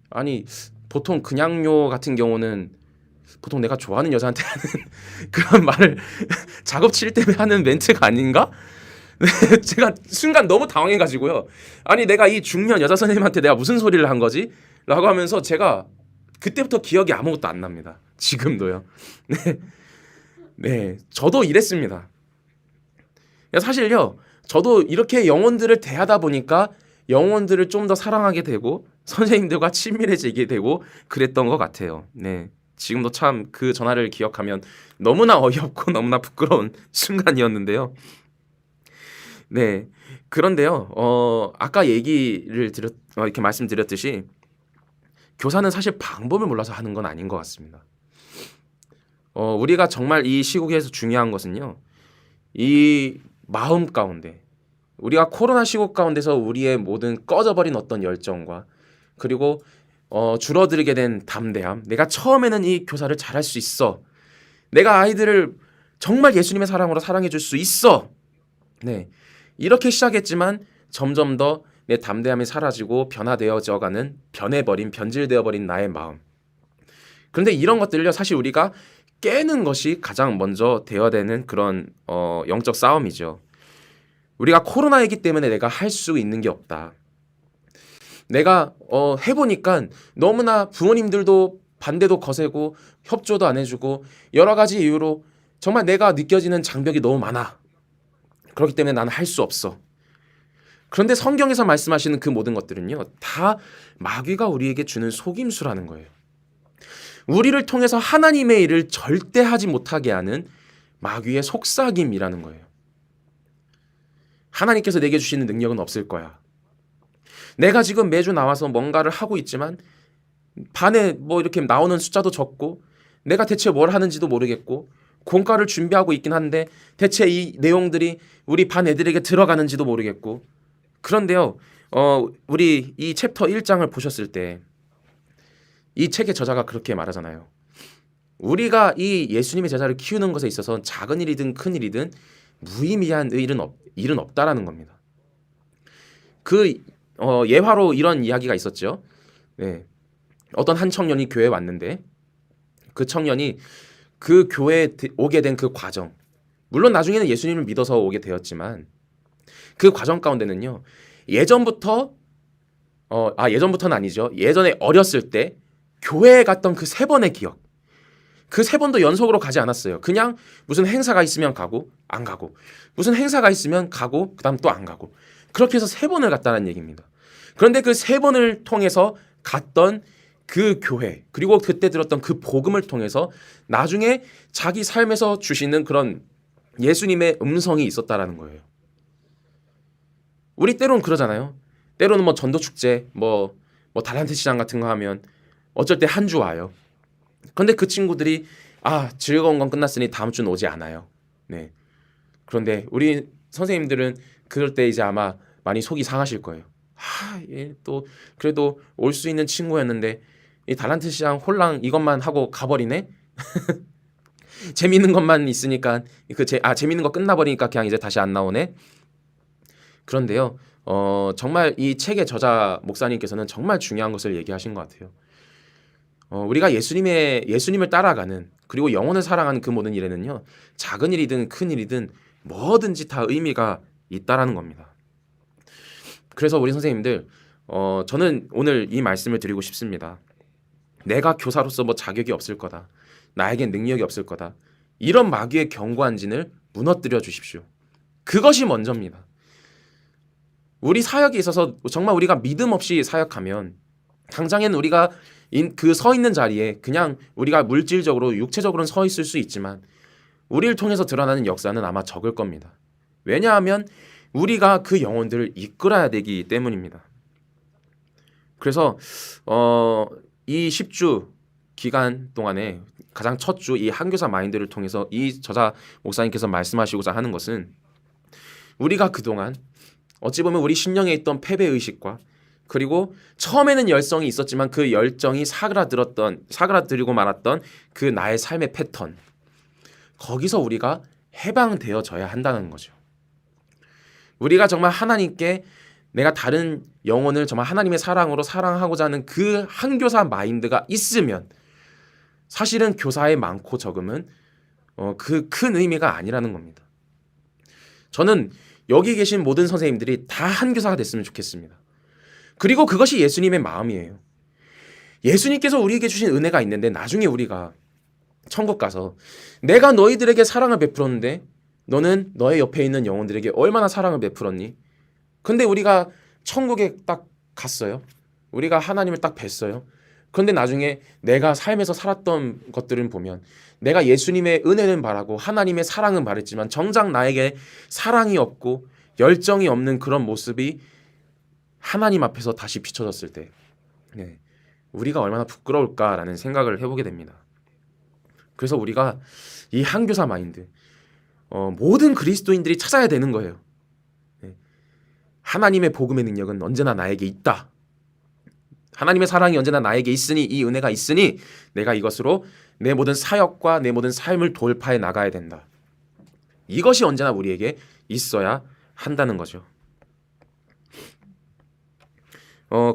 아니, 보통 그냥요 같은 경우는 보통 내가 좋아하는 여자한테 하는 그런 말을 작업칠 때 하는 멘트가 아닌가? 제가 순간 너무 당황해가지고요. 아니, 내가 이 중년 여자 선생님한테 내가 무슨 소리를 한 거지? 라고 하면서 제가 그때부터 기억이 아무것도 안 납니다. 지금도요. 네, 저도 이랬습니다. 사실요, 저도 이렇게 영혼들을 대하다 보니까 영혼들을 좀 더 사랑하게 되고 선생님들과 친밀해지게 되고 그랬던 것 같아요. 네, 지금도 참 그 전화를 기억하면 너무나 어이없고 너무나 부끄러운 순간이었는데요. 네, 그런데요, 아까 이렇게 말씀드렸듯이 교사는 사실 방법을 몰라서 하는 건 아닌 것 같습니다. 우리가 정말 이 시국에서 중요한 것은요, 이 마음 가운데 우리가 코로나 시국 가운데서 우리의 모든 꺼져버린 어떤 열정과 그리고 줄어들게 된 담대함, 내가 처음에는 이 교사를 잘할 수 있어, 내가 아이들을 정말 예수님의 사랑으로 사랑해 줄 수 있어, 네, 이렇게 시작했지만 점점 더 내 담대함이 사라지고 변질되어버린 나의 마음. 그런데 이런 것들을요, 사실 우리가 깨는 것이 가장 먼저 되어야 되는 그런 영적 싸움이죠. 우리가 코로나이기 때문에 내가 할 수 있는 게 없다. 내가 해보니까 너무나 부모님들도 반대도 거세고 협조도 안 해주고 여러 가지 이유로 정말 내가 느껴지는 장벽이 너무 많아. 그렇기 때문에 나는 할 수 없어. 그런데 성경에서 말씀하시는 그 모든 것들은요, 다 마귀가 우리에게 주는 속임수라는 거예요. 우리를 통해서 하나님의 일을 절대 하지 못하게 하는 마귀의 속삭임이라는 거예요. 하나님께서 내게 주시는 능력은 없을 거야. 내가 지금 매주 나와서 뭔가를 하고 있지만 반에 이렇게 나오는 숫자도 적고 내가 대체 뭘 하는지도 모르겠고 공과를 준비하고 있긴 한데 대체 이 내용들이 우리 반 애들에게 들어가는지도 모르겠고. 그런데요, 우리 이 챕터 1장을 보셨을 때 이 책의 저자가 그렇게 말하잖아요. 우리가 이 예수님의 제자를 키우는 것에 있어서 작은 일이든 큰 일이든 무의미한 일은 없다라는 겁니다. 그 예화로 이런 이야기가 있었죠. 네. 어떤 한 청년이 교회에 왔는데 그 청년이 그 교회에 오게 된 그 과정, 물론 나중에는 예수님을 믿어서 오게 되었지만 그 과정 가운데는요, 예전부터는 아니죠. 예전에 어렸을 때 교회에 갔던 그 3번의 기억, 그 3번도 연속으로 가지 않았어요. 그냥 무슨 행사가 있으면 가고 안 가고, 무슨 행사가 있으면 가고 그다음 또 안 가고, 그렇게 해서 3번을 갔다는 얘기입니다. 그런데 그 3번을 통해서 갔던 그 교회, 그리고 그때 들었던 그 복음을 통해서 나중에 자기 삶에서 주시는 그런 예수님의 음성이 있었다라는 거예요. 우리 때로는 그러잖아요. 때로는 전도축제, 달란트 시장 같은 거 하면 어쩔 때 한 주 와요. 그런데 그 친구들이 즐거운 건 끝났으니 다음 주는 오지 않아요. 네. 그런데 우리 선생님들은 그럴 때 이제 아마 많이 속이 상하실 거예요. 얘또 그래도 올 수 있는 친구였는데 이 달란트 시장 홀랑 이것만 하고 가버리네. 재밌는 것만 있으니까 재밌는 거 끝나버리니까 그냥 이제 다시 안 나오네. 그런데요, 정말 이 책의 저자 목사님께서는 정말 중요한 것을 얘기하신 것 같아요. 우리가 예수님을 따라가는, 그리고 영혼을 사랑하는 그 모든 일에는요, 작은 일이든 큰 일이든 뭐든지 다 의미가 있다라는 겁니다. 그래서 우리 선생님들, 저는 오늘 이 말씀을 드리고 싶습니다. 내가 교사로서 뭐 자격이 없을 거다, 나에겐 능력이 없을 거다, 이런 마귀의 견고한 진을 무너뜨려 주십시오. 그것이 먼저입니다. 우리 사역에 있어서 정말 우리가 믿음 없이 사역하면 당장에는 우리가 그 서 있는 자리에 그냥 우리가 물질적으로 육체적으로는 서 있을 수 있지만 우리를 통해서 드러나는 역사는 아마 적을 겁니다. 왜냐하면 우리가 그 영혼들을 이끌어야 되기 때문입니다. 그래서 이 10주 기간 동안에 가장 첫 주 이 한교사 마인드를 통해서 이 저자 목사님께서 말씀하시고자 하는 것은, 우리가 그동안 어찌 보면 우리 심령에 있던 패배의식과, 그리고 처음에는 열성이 있었지만 그 열정이 사그라들고 말았던 그 나의 삶의 패턴, 거기서 우리가 해방되어져야 한다는 거죠. 우리가 정말 하나님께, 내가 다른 영혼을 정말 하나님의 사랑으로 사랑하고자 하는 그 한교사 마인드가 있으면 사실은 교사의 많고 적음은 그 큰 의미가 아니라는 겁니다. 저는 여기 계신 모든 선생님들이 다 한교사가 됐으면 좋겠습니다. 그리고 그것이 예수님의 마음이에요. 예수님께서 우리에게 주신 은혜가 있는데 나중에 우리가 천국 가서 내가 너희들에게 사랑을 베풀었는데 너는 너의 옆에 있는 영혼들에게 얼마나 사랑을 베풀었니? 근데 우리가 천국에 딱 갔어요. 우리가 하나님을 딱 뵀어요. 그런데 나중에 내가 삶에서 살았던 것들을 보면 내가 예수님의 은혜는 바라고 하나님의 사랑은 바랬지만 정작 나에게 사랑이 없고 열정이 없는 그런 모습이 하나님 앞에서 다시 비춰졌을 때, 우리가 얼마나 부끄러울까라는 생각을 해보게 됩니다. 그래서 우리가 이 한교사 마인드, 모든 그리스도인들이 찾아야 되는 거예요. 하나님의 복음의 능력은 언제나 나에게 있다. 하나님의 사랑이 언제나 나에게 있으니, 이 은혜가 있으니 내가 이것으로 내 모든 사역과 내 모든 삶을 돌파해 나가야 된다. 이것이 언제나 우리에게 있어야 한다는 거죠.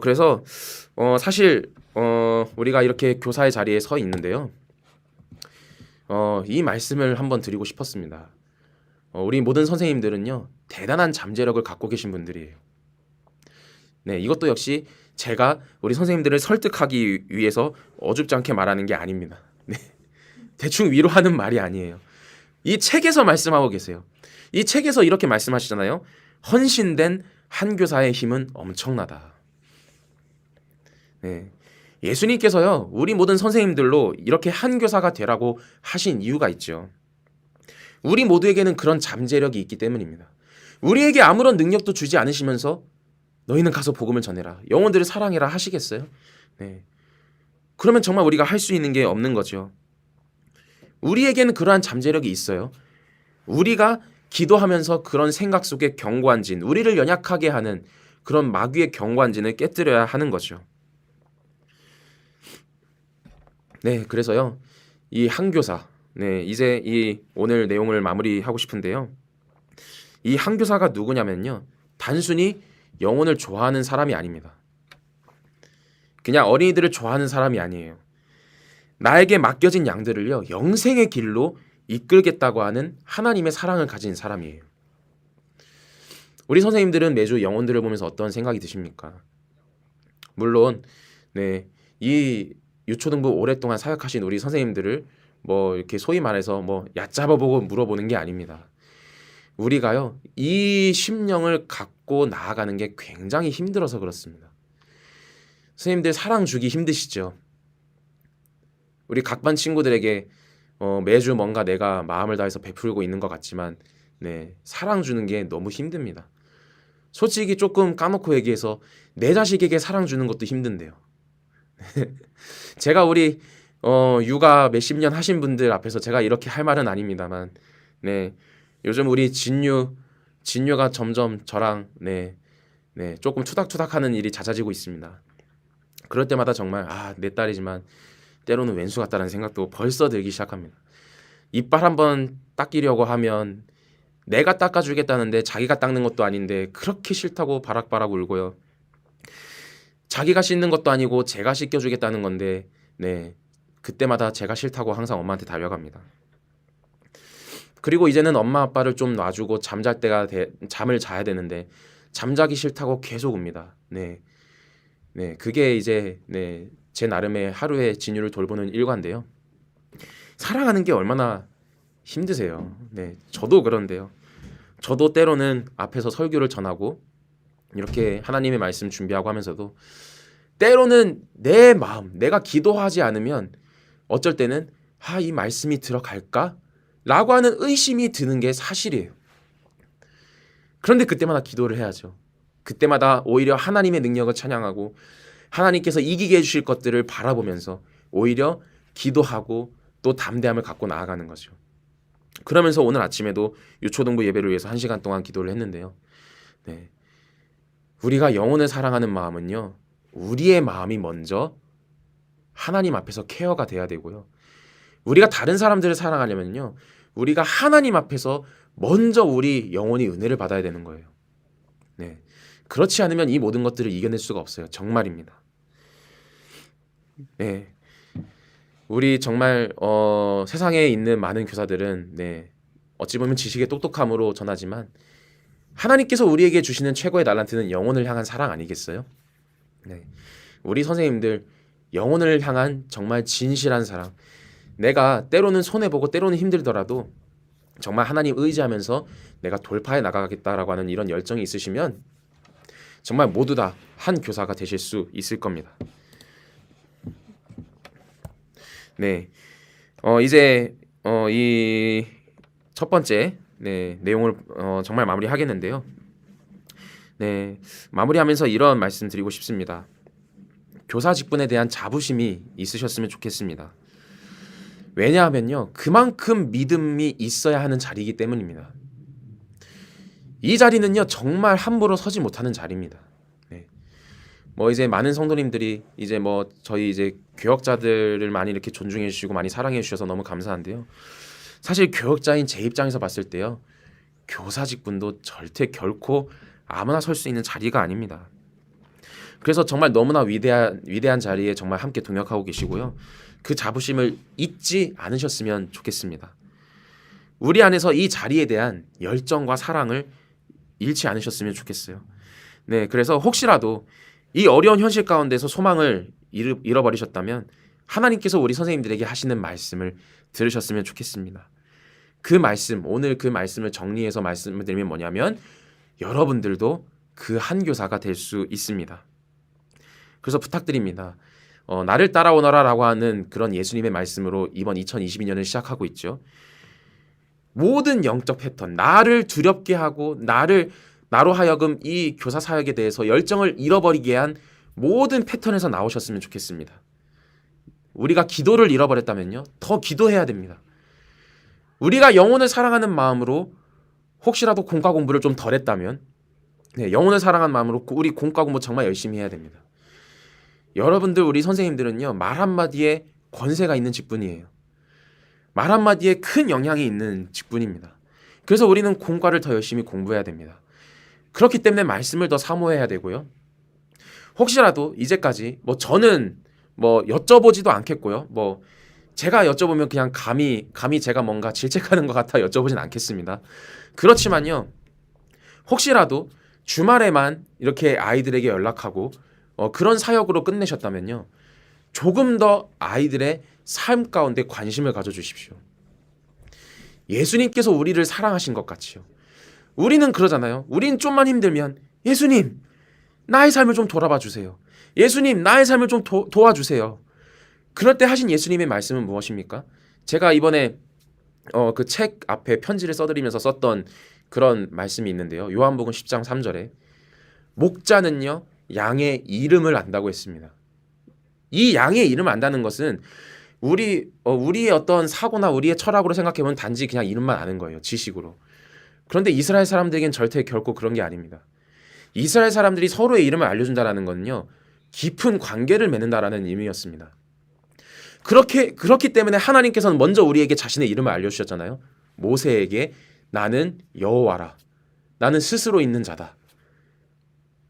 그래서 사실 우리가 이렇게 교사의 자리에 서 있는데요. 이 말씀을 한번 드리고 싶었습니다. 우리 모든 선생님들은요, 대단한 잠재력을 갖고 계신 분들이에요. 네, 이것도 역시 제가 우리 선생님들을 설득하기 위해서 어줍지 않게 말하는 게 아닙니다. 네, 대충 위로하는 말이 아니에요. 이 책에서 말씀하고 계세요. 이 책에서 이렇게 말씀하시잖아요. 헌신된 한교사의 힘은 엄청나다. 네, 예수님께서요, 우리 모든 선생님들로 이렇게 한교사가 되라고 하신 이유가 있죠. 우리 모두에게는 그런 잠재력이 있기 때문입니다. 우리에게 아무런 능력도 주지 않으시면서 너희는 가서 복음을 전해라, 영혼들을 사랑해라 하시겠어요? 네. 그러면 정말 우리가 할 수 있는 게 없는 거죠. 우리에게는 그러한 잠재력이 있어요. 우리가 기도하면서 그런 생각 속에 견고한 진, 우리를 연약하게 하는 그런 마귀의 견고한 진을 깨뜨려야 하는 거죠. 네, 그래서요, 이 한교사, 이제 이 오늘 내용을 마무리하고 싶은데요. 이 한교사가 누구냐면요, 단순히 영혼을 좋아하는 사람이 아닙니다. 그냥 어린이들을 좋아하는 사람이 아니에요. 나에게 맡겨진 양들을요, 영생의 길로 이끌겠다고 하는 하나님의 사랑을 가진 사람이에요. 우리 선생님들은 매주 영혼들을 보면서 어떤 생각이 드십니까? 물론 이 유초등부 오랫동안 사역하신 우리 선생님들을 뭐 이렇게 소위 말해서 뭐 얕잡아보고 물어보는 게 아닙니다. 우리가요, 이 심령을 갖고 나아가는 게 굉장히 힘들어서 그렇습니다. 선생님들 사랑 주기 힘드시죠? 우리 각반 친구들에게 매주 뭔가 내가 마음을 다해서 베풀고 있는 것 같지만 사랑 주는 게 너무 힘듭니다. 솔직히 조금 까놓고 얘기해서 내 자식에게 사랑 주는 것도 힘든데요. 제가 우리 육아 몇십 년 하신 분들 앞에서 제가 이렇게 할 말은 아닙니다만, 요즘 우리 진유가 점점 저랑 네, 조금 투닥투닥하는 일이 잦아지고 있습니다. 그럴 때마다 정말 내 딸이지만 때로는 왼수 같다는 생각도 벌써 들기 시작합니다. 이빨 한번 닦이려고 하면 내가 닦아주겠다는데 자기가 닦는 것도 아닌데 그렇게 싫다고 바락바락 울고요. 자기가 씻는 것도 아니고 제가 씻겨주겠다는 건데 네, 그때마다 제가 싫다고 항상 엄마한테 달려갑니다. 그리고 이제는 엄마 아빠를 좀 놔주고 잠을 자야 되는데 잠자기 싫다고 계속 웁니다. 네, 그게 이제 제 나름의 하루의 진유를 돌보는 일과인데요. 사랑하는 게 얼마나 힘드세요. 네, 저도 그런데요. 저도 때로는 앞에서 설교를 전하고 이렇게 하나님의 말씀 준비하고 하면서도 때로는 내 마음, 내가 기도하지 않으면 어쩔 때는 이 말씀이 들어갈까? 라고 하는 의심이 드는 게 사실이에요. 그런데 그때마다 기도를 해야죠. 그때마다 오히려 하나님의 능력을 찬양하고 하나님께서 이기게 해주실 것들을 바라보면서 오히려 기도하고 또 담대함을 갖고 나아가는 거죠. 그러면서 오늘 아침에도 유초등부 예배를 위해서 1시간 동안 기도를 했는데요. 네. 우리가 영혼을 사랑하는 마음은요, 우리의 마음이 먼저 하나님 앞에서 케어가 돼야 되고요. 우리가 다른 사람들을 사랑하려면요, 우리가 하나님 앞에서 먼저 우리 영혼이 은혜를 받아야 되는 거예요. 네. 그렇지 않으면 이 모든 것들을 이겨낼 수가 없어요. 정말입니다. 네. 우리 정말 세상에 있는 많은 교사들은 어찌 보면 지식의 똑똑함으로 전하지만 하나님께서 우리에게 주시는 최고의 달란트는 영혼을 향한 사랑 아니겠어요? 네. 우리 선생님들 영혼을 향한 정말 진실한 사랑. 내가 때로는 손해보고 때로는 힘들더라도 정말 하나님 의지하면서 내가 돌파해 나가겠다라고 하는 이런 열정이 있으시면 정말 모두 다 한 교사가 되실 수 있을 겁니다. 네, 이제 이 첫 번째 내용을 정말 마무리하겠는데요. 네, 마무리하면서 이런 말씀 드리고 싶습니다. 교사 직분에 대한 자부심이 있으셨으면 좋겠습니다. 왜냐하면요, 그만큼 믿음이 있어야 하는 자리이기 때문입니다. 이 자리는요, 정말 함부로 서지 못하는 자리입니다. 네. 이제 많은 성도님들이 이제 저희 이제 교역자들을 많이 이렇게 존중해 주시고 많이 사랑해 주셔서 너무 감사한데요. 사실 교역자인 제 입장에서 봤을 때요, 교사 직분도 절대 결코 아무나 설 수 있는 자리가 아닙니다. 그래서 정말 너무나 위대한 자리에 정말 함께 동역하고 계시고요. 그 자부심을 잊지 않으셨으면 좋겠습니다. 우리 안에서 이 자리에 대한 열정과 사랑을 잃지 않으셨으면 좋겠어요. 네, 그래서 혹시라도 이 어려운 현실 가운데서 소망을 잃어버리셨다면 하나님께서 우리 선생님들에게 하시는 말씀을 들으셨으면 좋겠습니다. 그 말씀, 오늘 그 말씀을 정리해서 말씀을 드리면 뭐냐면 여러분들도 그 한 교사가 될 수 있습니다. 그래서 부탁드립니다. 나를 따라오너라 라고 하는 그런 예수님의 말씀으로 이번 2022년을 시작하고 있죠. 모든 영적 패턴, 나를 두렵게 하고 나로 하여금 이 교사 사역에 대해서 열정을 잃어버리게 한 모든 패턴에서 나오셨으면 좋겠습니다. 우리가 기도를 잃어버렸다면요, 더 기도해야 됩니다. 우리가 영혼을 사랑하는 마음으로 혹시라도 공과 공부를 좀 덜 했다면 영혼을 사랑하는 마음으로 우리 공과 공부 정말 열심히 해야 됩니다. 여러분들, 우리 선생님들은요, 말 한마디에 권세가 있는 직분이에요. 말 한마디에 큰 영향이 있는 직분입니다. 그래서 우리는 공과를 더 열심히 공부해야 됩니다. 그렇기 때문에 말씀을 더 사모해야 되고요. 혹시라도 이제까지 저는 여쭤보지도 않겠고요. 제가 여쭤보면 그냥 감히 제가 뭔가 질책하는 것 같아 여쭤보진 않겠습니다. 그렇지만요, 혹시라도 주말에만 이렇게 아이들에게 연락하고 그런 사역으로 끝내셨다면요, 조금 더 아이들의 삶 가운데 관심을 가져주십시오. 예수님께서 우리를 사랑하신 것 같이요. 우리는 그러잖아요. 우린 좀만 힘들면 예수님, 나의 삶을 좀 돌아봐 주세요. 예수님, 나의 삶을 좀 도와주세요. 그럴 때 하신 예수님의 말씀은 무엇입니까? 제가 이번에 그 책 앞에 편지를 써드리면서 썼던 그런 말씀이 있는데요. 요한복음 10장 3절에 목자는요, 양의 이름을 안다고 했습니다. 이 양의 이름을 안다는 것은 우리의 어떤 사고나 우리의 철학으로 생각해보면 단지 그냥 이름만 아는 거예요. 지식으로. 그런데 이스라엘 사람들에겐 절대 결코 그런 게 아닙니다. 이스라엘 사람들이 서로의 이름을 알려준다라는 건요, 깊은 관계를 맺는다라는 의미였습니다. 그렇기 때문에 하나님께서는 먼저 우리에게 자신의 이름을 알려주셨잖아요. 모세에게 나는 여호와라, 나는 스스로 있는 자다.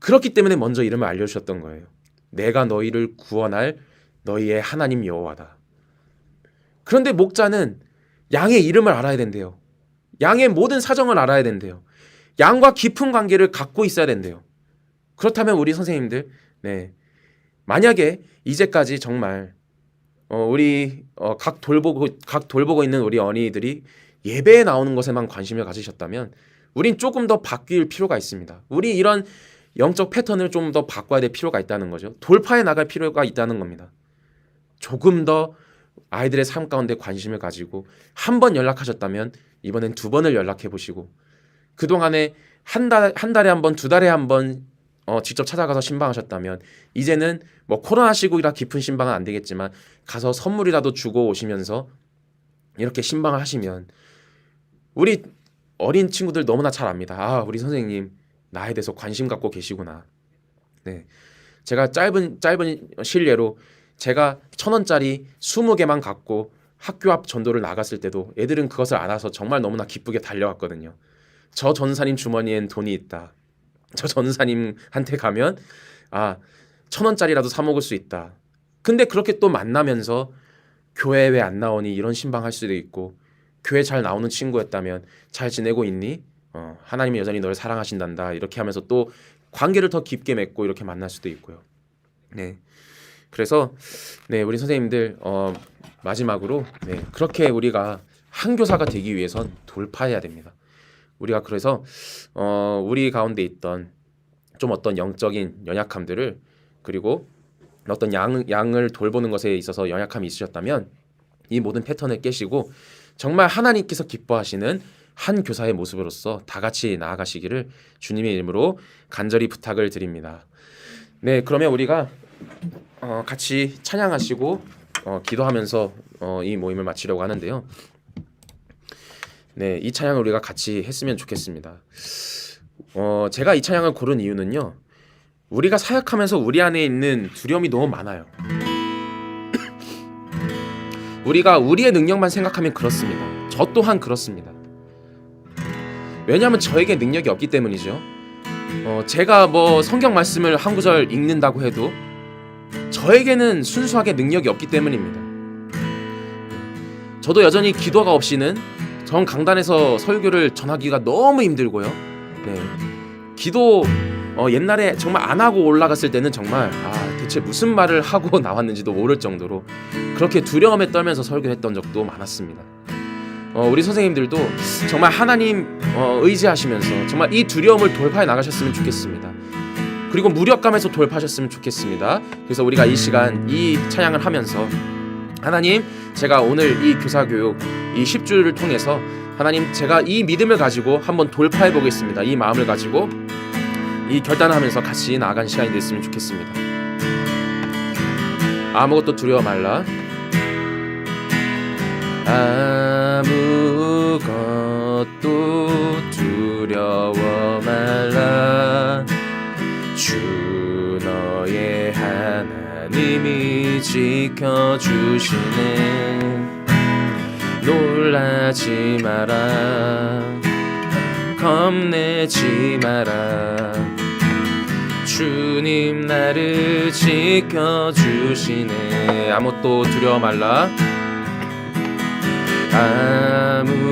그렇기 때문에 먼저 이름을 알려주셨던 거예요. 내가 너희를 구원할 너희의 하나님 여호와다. 그런데 목자는 양의 이름을 알아야 된대요. 양의 모든 사정을 알아야 된대요. 양과 깊은 관계를 갖고 있어야 된대요. 그렇다면 우리 선생님들, 만약에 이제까지 정말 우리 각 돌보고 있는 우리 어린이들이 예배에 나오는 것에만 관심을 가지셨다면 우린 조금 더 바뀔 필요가 있습니다. 우리 이런 영적 패턴을 좀 더 바꿔야 될 필요가 있다는 거죠. 돌파해 나갈 필요가 있다는 겁니다. 조금 더 아이들의 삶 가운데 관심을 가지고 한 번 연락하셨다면 이번엔 2번을 연락해 보시고, 그동안에 한 달에 한 번, 2달에 한 번 직접 찾아가서 신방하셨다면 이제는 뭐 코로나 시국이라 깊은 신방은 안 되겠지만 가서 선물이라도 주고 오시면서 이렇게 신방을 하시면 우리 어린 친구들 너무나 잘 압니다. 아, 우리 선생님 나에 대해서 관심 갖고 계시구나. 제가 짧은 실례로 제가 1,000원짜리 20개만 갖고 학교 앞 전도를 나갔을 때도 애들은 그것을 알아서 정말 너무나 기쁘게 달려왔거든요. 저 전사님 주머니엔 돈이 있다. 저 전사님한테 가면 1,000원짜리라도 사 먹을 수 있다. 근데 그렇게 또 만나면서 교회 왜 안 나오니 이런 신방할 수도 있고, 교회 잘 나오는 친구였다면 잘 지내고 있니? 하나님이 여전히 너를 사랑하신단다. 이렇게 하면서 또 관계를 더 깊게 맺고 이렇게 만날 수도 있고요. 그래서 우리 선생님들 마지막으로 그렇게 우리가 한 교사가 되기 위해선 돌파해야 됩니다. 우리가 그래서 우리 가운데 있던 좀 어떤 영적인 연약함들을, 그리고 어떤 양을 돌보는 것에 있어서 연약함이 있으셨다면 이 모든 패턴을 깨시고 정말 하나님께서 기뻐하시는 한 교사의 모습으로서 다 같이 나아가시기를 주님의 이름으로 간절히 부탁을 드립니다. 그러면 우리가 같이 찬양하시고 기도하면서 이 모임을 마치려고 하는데요. 이 찬양을 우리가 같이 했으면 좋겠습니다. 제가 이 찬양을 고른 이유는요, 우리가 사역하면서 우리 안에 있는 두려움이 너무 많아요. 우리가 우리의 능력만 생각하면 그렇습니다. 저 또한 그렇습니다. 왜냐하면 저에게 능력이 없기 때문이죠. 제가 뭐 성경 말씀을 한 구절 읽는다고 해도 저에게는 순수하게 능력이 없기 때문입니다. 저도 여전히 기도가 없이는 전 강단에서 설교를 전하기가 너무 힘들고요. 기도 옛날에 정말 안 하고 올라갔을 때는 정말 대체 무슨 말을 하고 나왔는지도 모를 정도로 그렇게 두려움에 떨면서 설교했던 적도 많았습니다. 우리 선생님들도 정말 하나님 의지하시면서 정말 이 두려움을 돌파해 나가셨으면 좋겠습니다. 그리고 무력감에서 돌파하셨으면 좋겠습니다. 그래서 우리가 이 시간 이 찬양을 하면서 하나님, 제가 오늘 이 교사교육 이 10주를 통해서 하나님, 제가 이 믿음을 가지고 한번 돌파해 보겠습니다. 이 마음을 가지고 이 결단을 하면서 같이 나아간 시간이 됐으면 좋겠습니다. 아무것도 두려워 말라. 아무것도 두려워 말라. 주 너의 하나님이 지켜주시네. 놀라지 마라. 겁내지 마라. 주님 나를 지켜주시네. 아무것도 두려워 말라. 아무것도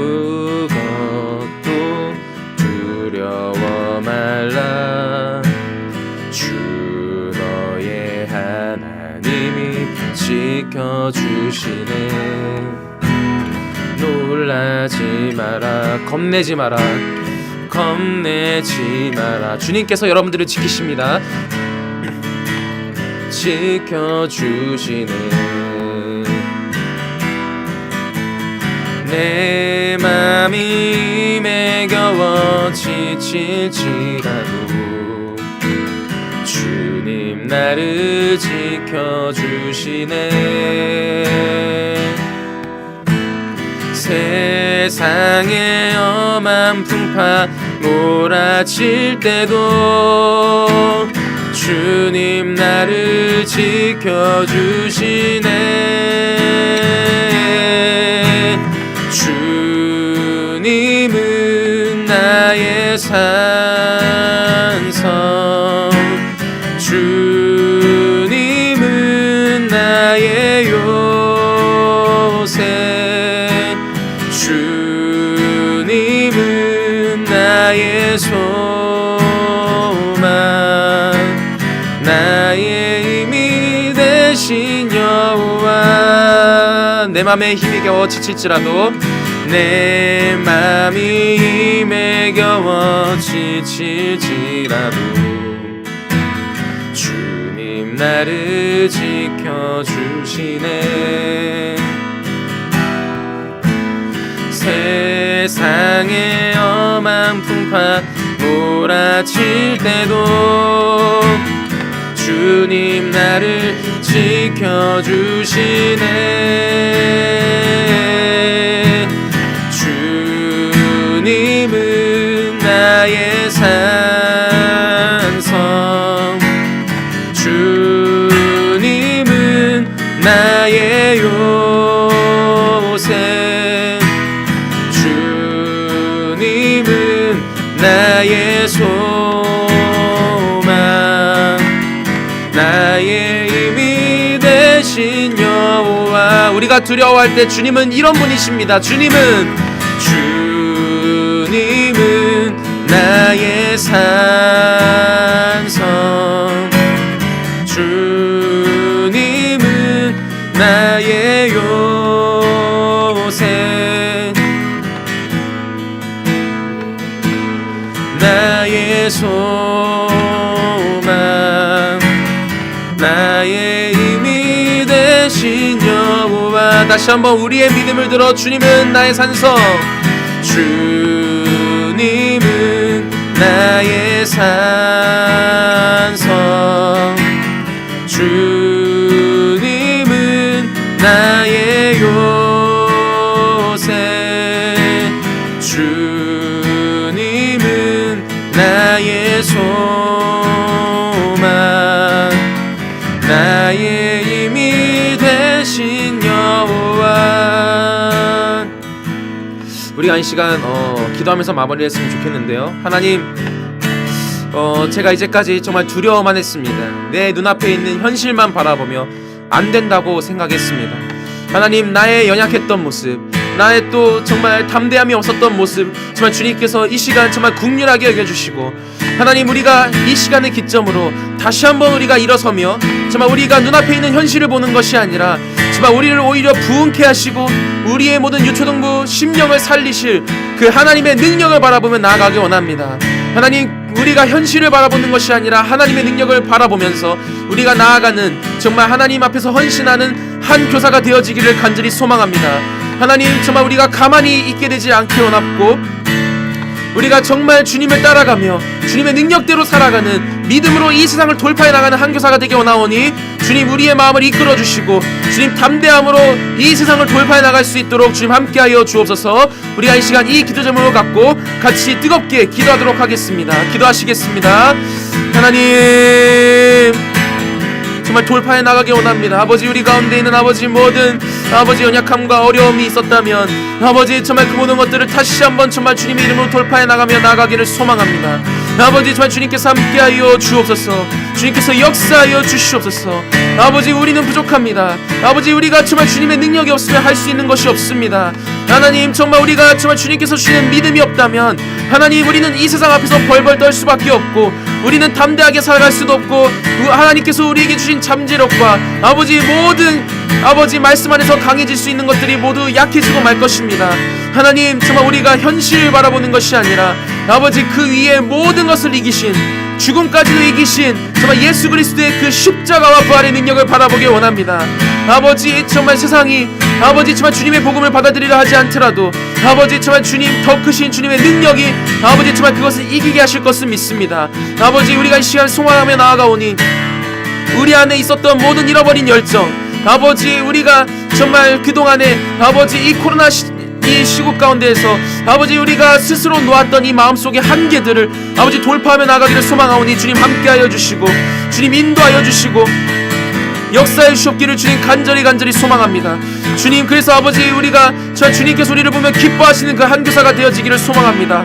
두려워 말라. 주 너의 하나님이 지켜주시네. 놀라지 마라. 겁내지 마라. 겁내지 마라. 주님께서 여러분들을 지키십니다. 지켜주시네. 내 맘이 매겨워 지칠지라도 주님 나를 지켜주시네. 세상의 엄한 풍파 몰아칠 때도 주님 나를 지켜주시네. 주님은 나의 산성, 주님은 나의 요새, 주님은 나의 소망, 나의 힘이 되신 여호와. 내 맘에 힘이 겨워 지칠지라도, 내 맘이 힘에 겨워 지칠지라도 주님 나를 지켜주시네. 세상의 엄한 풍파 몰아칠 때도 주님 나를 지켜주시네. 주님은 나의 산성, 주님은 나의 요새, 주님은 나의 소망, 나의 힘이 되신 여호와. 우리가 두려워할 때 주님은 이런 분이십니다. 주님은 나의 산성, 주님은 나의 요새, 나의 소망, 나의 힘이 되신 여호와. 다시 한번 우리의 믿음을 들어 주님은 나의 산성, 주님은 나의 산성, 주님은 나의 요새, 주님은 나의 소망, 나의 힘이 되신 여호와. 우리가 이 시간 기도하면서 마무리했으면 좋겠는데요. 하나님, 제가 이제까지 정말 두려워만 했습니다. 내 눈앞에 있는 현실만 바라보며 안 된다고 생각했습니다. 하나님, 나의 연약했던 모습, 나의 또 정말 담대함이 없었던 모습, 정말 주님께서 이 시간 정말 국률하게 여겨주시고, 하나님, 우리가 이 시간을 기점으로 다시 한번 우리가 일어서며 정말 우리가 눈앞에 있는 현실을 보는 것이 아니라 정말 우리를 오히려 부흥케 하시고 우리의 모든 유초등부 심령을 살리실 그 하나님의 능력을 바라보며 나아가기 원합니다. 하나님, 우리가 현실을 바라보는 것이 아니라 하나님의 능력을 바라보면서 우리가 나아가는 정말 하나님 앞에서 헌신하는 한 교사가 되어지기를 간절히 소망합니다. 하나님, 정말 우리가 가만히 있게 되지 않기 원하고 우리가 정말 주님을 따라가며 주님의 능력대로 살아가는 믿음으로 이 세상을 돌파해 나가는 한 교사가 되기 원하오니 주님, 우리의 마음을 이끌어 주시고 주님, 담대함으로 이 세상을 돌파해 나갈 수 있도록 주님 함께하여 주옵소서. 우리가 이 시간 이 기도 제목을 갖고 같이 뜨겁게 기도하도록 하겠습니다. 기도하시겠습니다. 하나님, 정말 돌파해 나가기 원합니다. 아버지, 우리 가운데 있는 아버지 모든 아버지 연약함과 어려움이 있었다면 아버지 정말 그 모든 것들을 다시 한번 정말 주님의 이름으로 돌파해 나가며 나가기를 소망합니다. 아버지, 정말 주님께서 함께하여 주옵소서. 주님께서 역사하여 주시옵소서. 아버지, 우리는 부족합니다. 아버지, 우리가 정말 주님의 능력이 없으면 할 수 있는 것이 없습니다. 하나님, 정말 우리가 정말 주님께서 주시는 믿음이 없다면 하나님, 우리는 이 세상 앞에서 벌벌 떨 수밖에 없고 우리는 담대하게 살아갈 수도 없고 하나님께서 우리에게 주신 잠재력과 아버지 모든 아버지 말씀 안에서 강해질 수 있는 것들이 모두 약해지고 말 것입니다. 하나님, 정말 우리가 현실을 바라보는 것이 아니라 아버지 그 위에 모든 것을 이기신, 죽음까지도 이기신 정말 예수 그리스도의 그 십자가와 부활의 능력을 바라보기 원합니다. 아버지, 정말 세상이 아버지 정말 주님의 복음을 받아들이려 하지 않더라도 아버지 정말 주님 더 크신 주님의 능력이 아버지 정말 그것을 이기게 하실 것을 믿습니다. 아버지, 우리가 이 시간 송환하며 나아가오니 우리 안에 있었던 모든 잃어버린 열정, 아버지 우리가 정말 그동안에 아버지 이 이 시국 가운데에서 아버지 우리가 스스로 놓았던 이 마음속의 한계들을 아버지 돌파하며 나가기를 소망하오니 주님 함께하여 주시고 주님 인도하여 주시고 역사의 주옵기를 주님 간절히 소망합니다. 주님, 그래서 아버지 우리가 저 주님께서 우리를 보며 기뻐하시는 그 한교사가 되어지기를 소망합니다.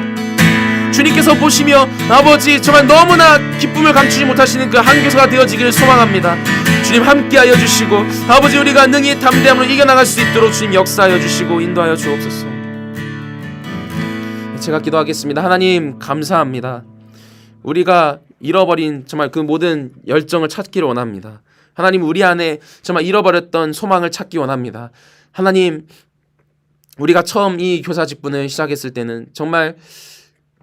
주님께서 보시며 아버지 정말 너무나 기쁨을 감추지 못하시는 그 한교사가 되어지기를 소망합니다. 주님 함께하여 주시고 아버지 우리가 능히 담대함으로 이겨나갈 수 있도록 주님 역사하여 주시고 인도하여 주옵소서. 제가 기도하겠습니다. 하나님 감사합니다. 우리가 잃어버린 정말 그 모든 열정을 찾기를 원합니다. 하나님, 우리 안에 정말 잃어버렸던 소망을 찾기 원합니다. 하나님, 우리가 처음 이 교사 직분을 시작했을 때는 정말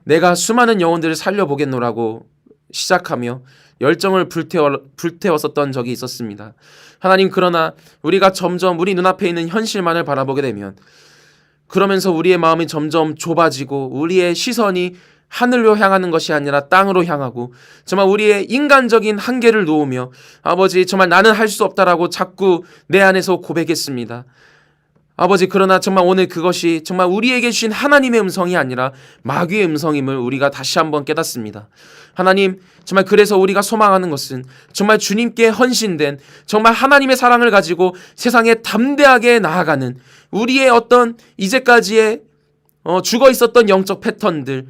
내가 수많은 영혼들을 살려보겠노라고 시작하며 열정을 불태웠었던 적이 있었습니다. 하나님, 그러나 우리가 점점 우리 눈앞에 있는 현실만을 바라보게 되면 그러면서 우리의 마음이 점점 좁아지고 우리의 시선이 하늘로 향하는 것이 아니라 땅으로 향하고 정말 우리의 인간적인 한계를 놓으며 아버지 정말 나는 할 수 없다라고 자꾸 내 안에서 고백했습니다. 아버지, 그러나 정말 오늘 그것이 정말 우리에게 주신 하나님의 음성이 아니라 마귀의 음성임을 우리가 다시 한번 깨닫습니다. 하나님, 정말 그래서 우리가 소망하는 것은 정말 주님께 헌신된 정말 하나님의 사랑을 가지고 세상에 담대하게 나아가는 우리의 어떤 이제까지의 죽어 있었던 영적 패턴들,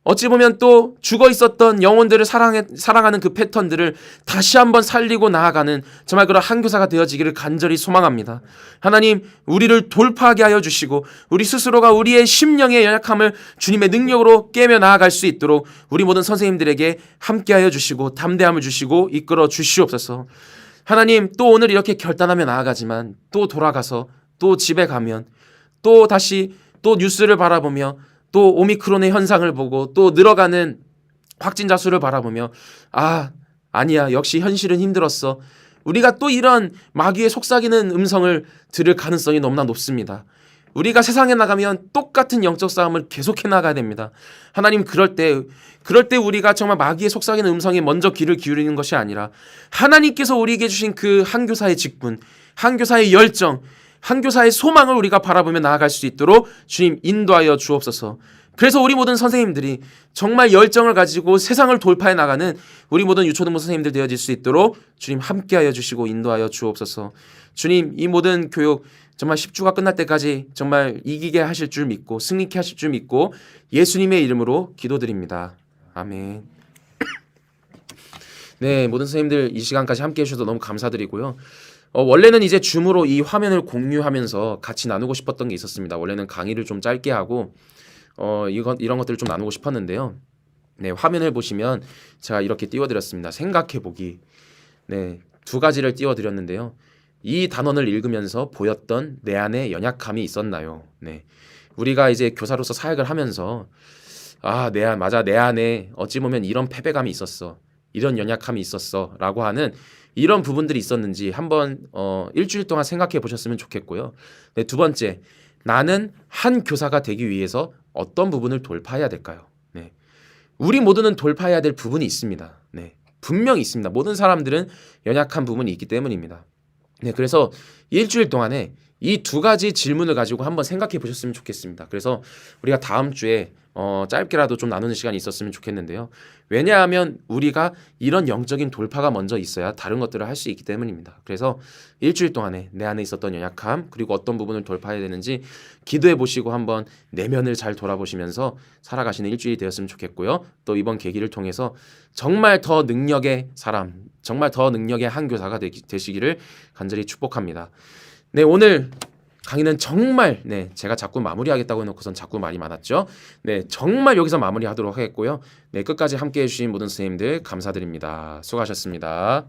어찌 보면 또 죽어 있었던 영혼들을 사랑하는 그 패턴들을 다시 한번 살리고 나아가는 정말 그런 한교사가 되어지기를 간절히 소망합니다. 하나님, 우리를 돌파하게 하여 주시고 우리 스스로가 우리의 심령의 연약함을 주님의 능력으로 깨며 나아갈 수 있도록 우리 모든 선생님들에게 함께하여 주시고 담대함을 주시고 이끌어 주시옵소서. 하나님, 또 오늘 이렇게 결단하며 나아가지만 또 돌아가서 또 집에 가면 또 다시 또 뉴스를 바라보며 또 오미크론의 현상을 보고 또 늘어가는 확진자 수를 바라보며 아니야, 역시 현실은 힘들었어. 우리가 또 이런 마귀의 속삭이는 음성을 들을 가능성이 너무나 높습니다. 우리가 세상에 나가면 똑같은 영적 싸움을 계속해 나가야 됩니다. 하나님, 그럴 때 우리가 정말 마귀의 속삭이는 음성에 먼저 귀를 기울이는 것이 아니라 하나님께서 우리에게 주신 그 한교사의 직분, 한교사의 열정, 한교사의 소망을 우리가 바라보며 나아갈 수 있도록 주님 인도하여 주옵소서. 그래서 우리 모든 선생님들이 정말 열정을 가지고 세상을 돌파해 나가는 우리 모든 유초등부 선생님들 되어질 수 있도록 주님 함께하여 주시고 인도하여 주옵소서. 주님, 이 모든 교육 정말 10주가 끝날 때까지 정말 이기게 하실 줄 믿고 승리케 하실 줄 믿고 예수님의 이름으로 기도드립니다. 아멘. 네, 모든 선생님들 이 시간까지 함께해 주셔서 너무 감사드리고요. 원래는 이제 줌으로 이 화면을 공유하면서 같이 나누고 싶었던 게 있었습니다. 원래는 강의를 좀 짧게 하고 이런 것들을 좀 나누고 싶었는데요. 네, 화면을 보시면 제가 이렇게 띄워드렸습니다. 생각해보기. 네, 두 가지를 띄워드렸는데요. 이 단원을 읽으면서 보였던 내 안에 연약함이 있었나요? 네, 우리가 이제 교사로서 사역을 하면서 내 안에 어찌 보면 이런 패배감이 있었어, 이런 연약함이 있었어 라고 하는 이런 부분들이 있었는지 한번 일주일 동안 생각해 보셨으면 좋겠고요. 네, 두 번째, 나는 한 교사가 되기 위해서 어떤 부분을 돌파해야 될까요? 네, 우리 모두는 돌파해야 될 부분이 있습니다. 네, 분명히 있습니다. 모든 사람들은 연약한 부분이 있기 때문입니다. 네, 그래서 일주일 동안에 이 두 가지 질문을 가지고 한번 생각해 보셨으면 좋겠습니다. 그래서 우리가 다음 주에 짧게라도 좀 나누는 시간이 있었으면 좋겠는데요. 왜냐하면 우리가 이런 영적인 돌파가 먼저 있어야 다른 것들을 할 수 있기 때문입니다. 그래서 일주일 동안에 내 안에 있었던 연약함, 그리고 어떤 부분을 돌파해야 되는지 기도해 보시고 한번 내면을 잘 돌아보시면서 살아가시는 일주일이 되었으면 좋겠고요. 또 이번 계기를 통해서 정말 더 능력의 사람, 정말 더 능력의 한 교사가 되시기를 간절히 축복합니다. 네, 오늘 강의는 정말 제가 자꾸 마무리하겠다고 해놓고선 자꾸 말이 많았죠. 네, 정말 여기서 마무리하도록 하겠고요. 네, 끝까지 함께해 주신 모든 선생님들 감사드립니다. 수고하셨습니다.